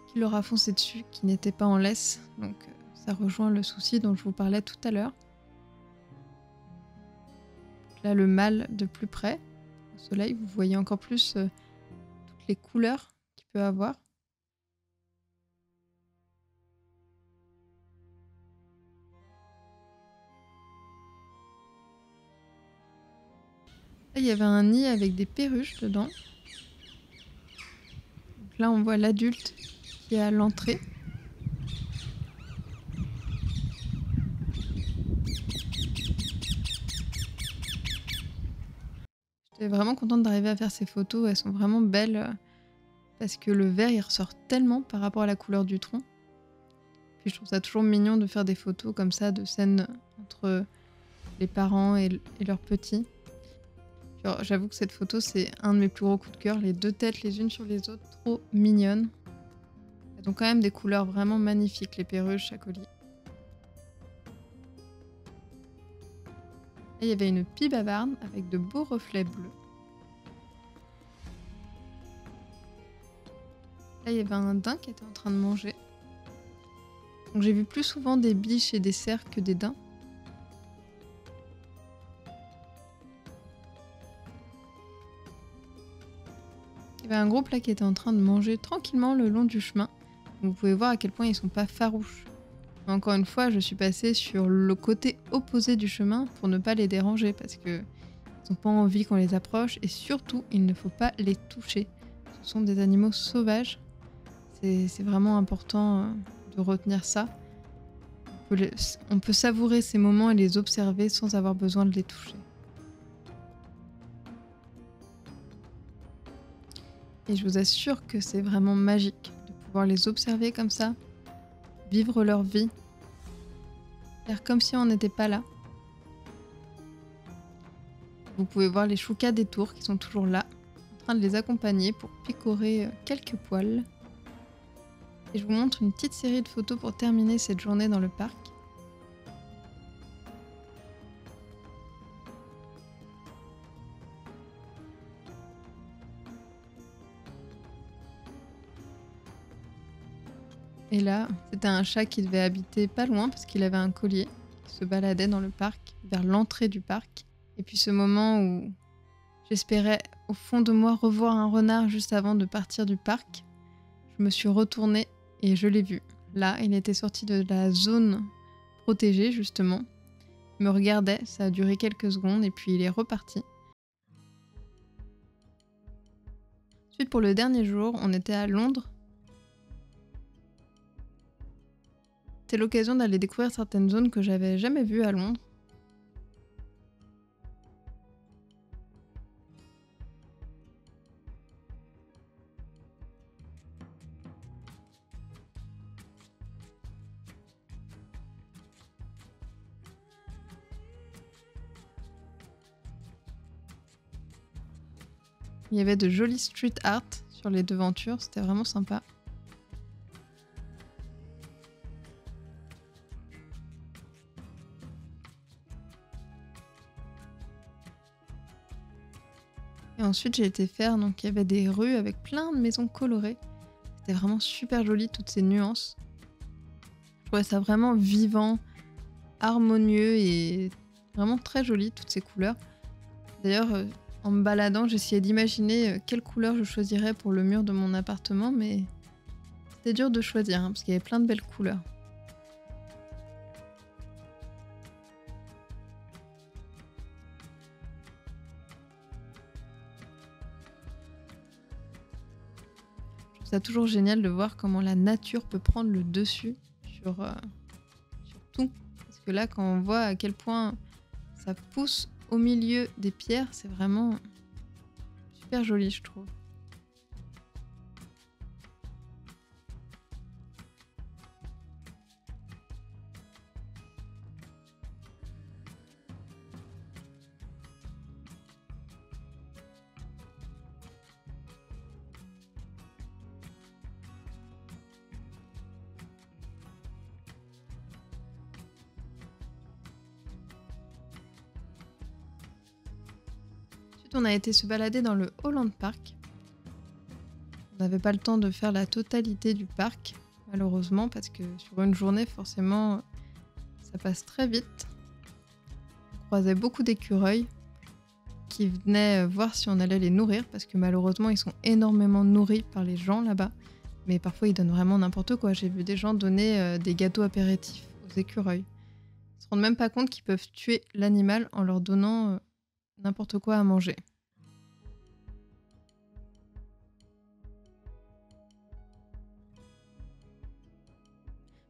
qui leur a foncé dessus, qui n'était pas en laisse. Donc ça rejoint le souci dont je vous parlais tout à l'heure. Là, le mâle de plus près, au soleil, vous voyez encore plus toutes les couleurs qu'il peut avoir. Là, il y avait un nid avec des perruches dedans. Donc là, on voit l'adulte qui est à l'entrée. J'étais vraiment contente d'arriver à faire ces photos, elles sont vraiment belles parce que le vert il ressort tellement par rapport à la couleur du tronc. Puis je trouve ça toujours mignon de faire des photos comme ça de scènes entre les parents et leurs petits. J'avoue que cette photo c'est un de mes plus gros coups de cœur, les deux têtes les unes sur les autres, trop mignonnes. Elles ont quand même des couleurs vraiment magnifiques les perruches à colis. Là, il y avait une pie bavarde avec de beaux reflets bleus. Là, il y avait un daim qui était en train de manger. Donc j'ai vu plus souvent des biches et des cerfs que des daims. Il y avait un groupe là qui était en train de manger tranquillement le long du chemin. Vous pouvez voir à quel point ils sont pas farouches. Mais encore une fois, je suis passée sur le côté opposé du chemin pour ne pas les déranger parce que ils n'ont pas envie qu'on les approche et surtout, il ne faut pas les toucher. Ce sont des animaux sauvages. C'est vraiment important de retenir ça. On peut savourer ces moments et les observer sans avoir besoin de les toucher. Et je vous assure que c'est vraiment magique de pouvoir les observer comme ça, vivre leur vie, faire comme si on n'était pas là. Vous pouvez voir les choucas des tours qui sont toujours là, en train de les accompagner pour picorer quelques poils. Et je vous montre une petite série de photos pour terminer cette journée dans le parc. Et là, c'était un chat qui devait habiter pas loin parce qu'il avait un collier qui se baladait dans le parc, vers l'entrée du parc. Et puis ce moment où j'espérais au fond de moi revoir un renard juste avant de partir du parc, je me suis retournée et je l'ai vu. Là, il était sorti de la zone protégée justement. Il me regardait, ça a duré quelques secondes et puis il est reparti. Ensuite, pour le dernier jour, on était à Londres. C'était l'occasion d'aller découvrir certaines zones que j'avais jamais vues à Londres. Il y avait de jolis street art sur les devantures, c'était vraiment sympa. Et ensuite j'ai été faire, donc il y avait des rues avec plein de maisons colorées. C'était vraiment super joli toutes ces nuances. Je trouvais ça vraiment vivant, harmonieux et vraiment très joli toutes ces couleurs. D'ailleurs, en me baladant, j'essayais d'imaginer quelle couleur je choisirais pour le mur de mon appartement, mais c'était dur de choisir parce qu'il y avait plein de belles couleurs. trouve ça toujours génial de voir comment la nature peut prendre le dessus sur tout. Parce que là, quand on voit à quel point ça pousse au milieu des pierres, c'est vraiment super joli, je trouve. Ensuite, on a été se balader dans le Holland Park. On n'avait pas le temps de faire la totalité du parc, malheureusement, parce que sur une journée, forcément, ça passe très vite. On croisait beaucoup d'écureuils qui venaient voir si on allait les nourrir, parce que malheureusement, ils sont énormément nourris par les gens là-bas. Mais parfois, ils donnent vraiment n'importe quoi. J'ai vu des gens donner des gâteaux apéritifs aux écureuils. Ils se rendent même pas compte qu'ils peuvent tuer l'animal en leur donnant n'importe quoi à manger.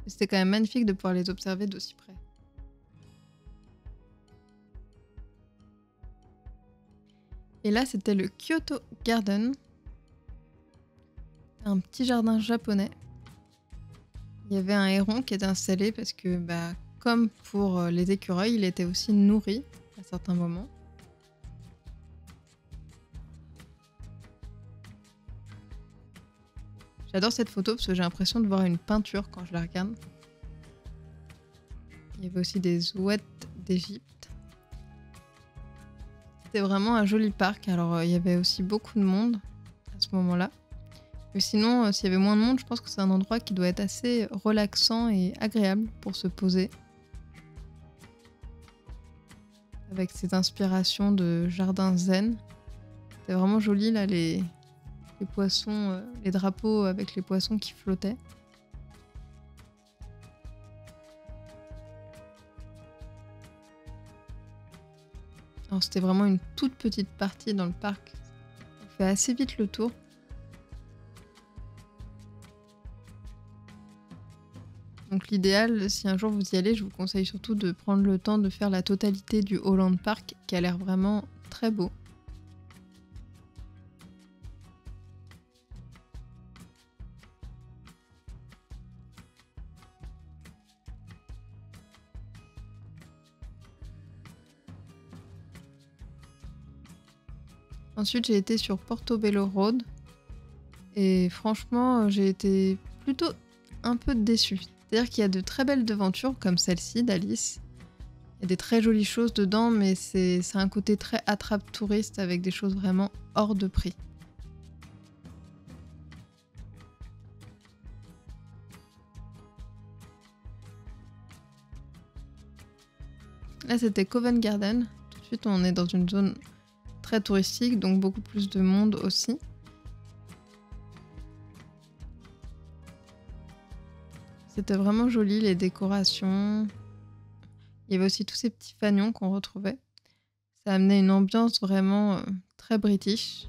Mais c'était quand même magnifique de pouvoir les observer d'aussi près. Et là, c'était le Kyoto Garden. Un petit jardin japonais. Il y avait un héron qui était installé parce que, comme pour les écureuils, il était aussi nourri à certains moments. J'adore cette photo parce que j'ai l'impression de voir une peinture quand je la regarde. Il y avait aussi des ouettes d'Égypte. C'était vraiment un joli parc. Alors, il y avait aussi beaucoup de monde à ce moment-là. Mais sinon, s'il y avait moins de monde, je pense que c'est un endroit qui doit être assez relaxant et agréable pour se poser. Avec ses inspirations de jardin zen. C'était vraiment joli là, les poissons, les drapeaux avec les poissons qui flottaient. Alors c'était vraiment une toute petite partie dans le parc. On fait assez vite le tour. Donc l'idéal, si un jour vous y allez, je vous conseille surtout de prendre le temps de faire la totalité du Holland Park, qui a l'air vraiment très beau. Ensuite, j'ai été sur Portobello Road. Et franchement, j'ai été plutôt un peu déçue. C'est-à-dire qu'il y a de très belles devantures, comme celle-ci d'Alice. Il y a des très jolies choses dedans, mais c'est un côté très attrape-touriste avec des choses vraiment hors de prix. Là, c'était Covent Garden. Tout de suite, on est dans une zone très touristique, donc beaucoup plus de monde aussi. C'était vraiment joli, les décorations. Il y avait aussi tous ces petits fanions qu'on retrouvait. Ça amenait une ambiance vraiment très british.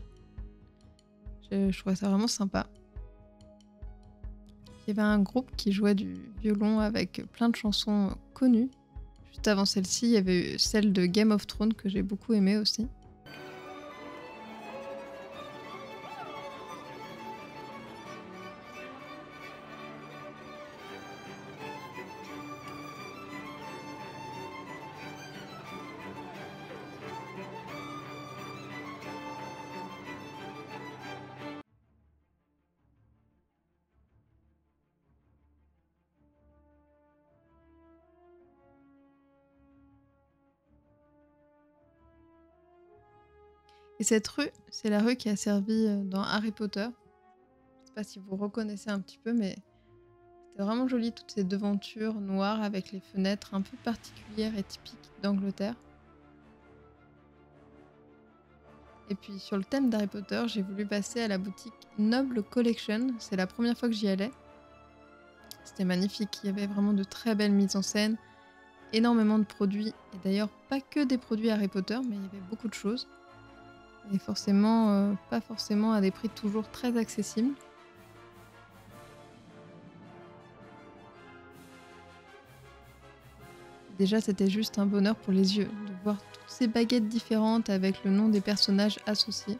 Je trouvais ça vraiment sympa. Il y avait un groupe qui jouait du violon avec plein de chansons connues. Juste avant celle-ci, il y avait celle de Game of Thrones que j'ai beaucoup aimée aussi. Et cette rue, c'est la rue qui a servi dans Harry Potter. Je sais pas si vous reconnaissez un petit peu, mais c'était vraiment joli, toutes ces devantures noires avec les fenêtres un peu particulières et typiques d'Angleterre. Et puis sur le thème d'Harry Potter, j'ai voulu passer à la boutique Noble Collection. C'est la première fois que j'y allais. C'était magnifique, il y avait vraiment de très belles mises en scène, énormément de produits. Et d'ailleurs, pas que des produits Harry Potter, mais il y avait beaucoup de choses. Et forcément, pas forcément à des prix toujours très accessibles. Déjà, c'était juste un bonheur pour les yeux de voir toutes ces baguettes différentes avec le nom des personnages associés.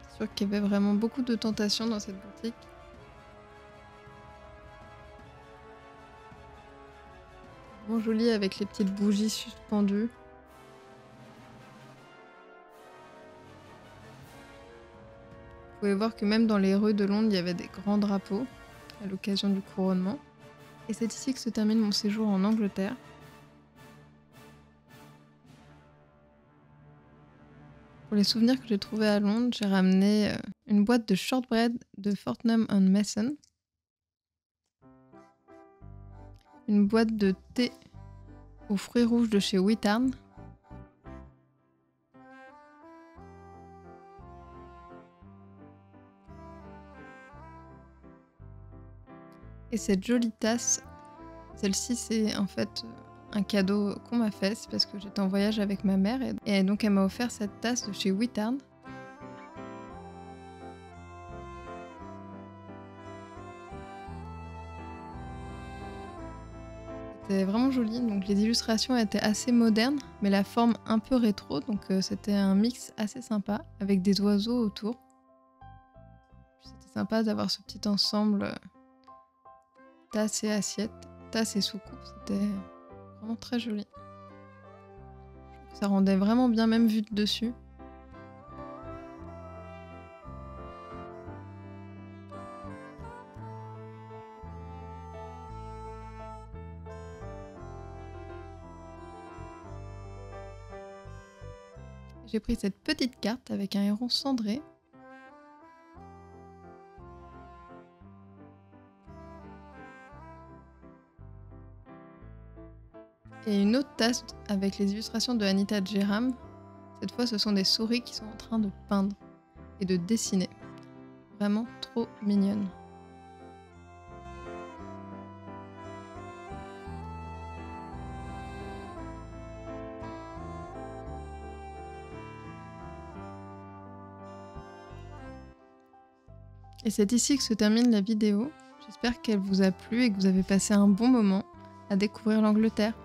C'est sûr qu'il y avait vraiment beaucoup de tentations dans cette boutique. Vraiment joli avec les petites bougies suspendues. Vous pouvez voir que même dans les rues de Londres, il y avait des grands drapeaux à l'occasion du couronnement. Et c'est ici que se termine mon séjour en Angleterre. Pour les souvenirs que j'ai trouvés à Londres, j'ai ramené une boîte de shortbread de Fortnum&Mason, une boîte de thé aux fruits rouges de chez Whittarn, et cette jolie tasse. Celle-ci, c'est en fait un cadeau qu'on m'a fait, c'est parce que j'étais en voyage avec ma mère et donc elle m'a offert cette tasse de chez Whittarn. C'était vraiment joli, donc les illustrations étaient assez modernes, mais la forme un peu rétro, donc c'était un mix assez sympa avec des oiseaux autour. C'était sympa d'avoir ce petit ensemble tasse et assiette, tasse et soucoupe, c'était vraiment très joli. Ça rendait vraiment bien même vu de dessus. J'ai pris cette petite carte avec un héron cendré. Et une autre tasse avec les illustrations de Anita Djeram. Cette fois, ce sont des souris qui sont en train de peindre et de dessiner. Vraiment trop mignonne. Et c'est ici que se termine la vidéo. J'espère qu'elle vous a plu et que vous avez passé un bon moment à découvrir l'Angleterre.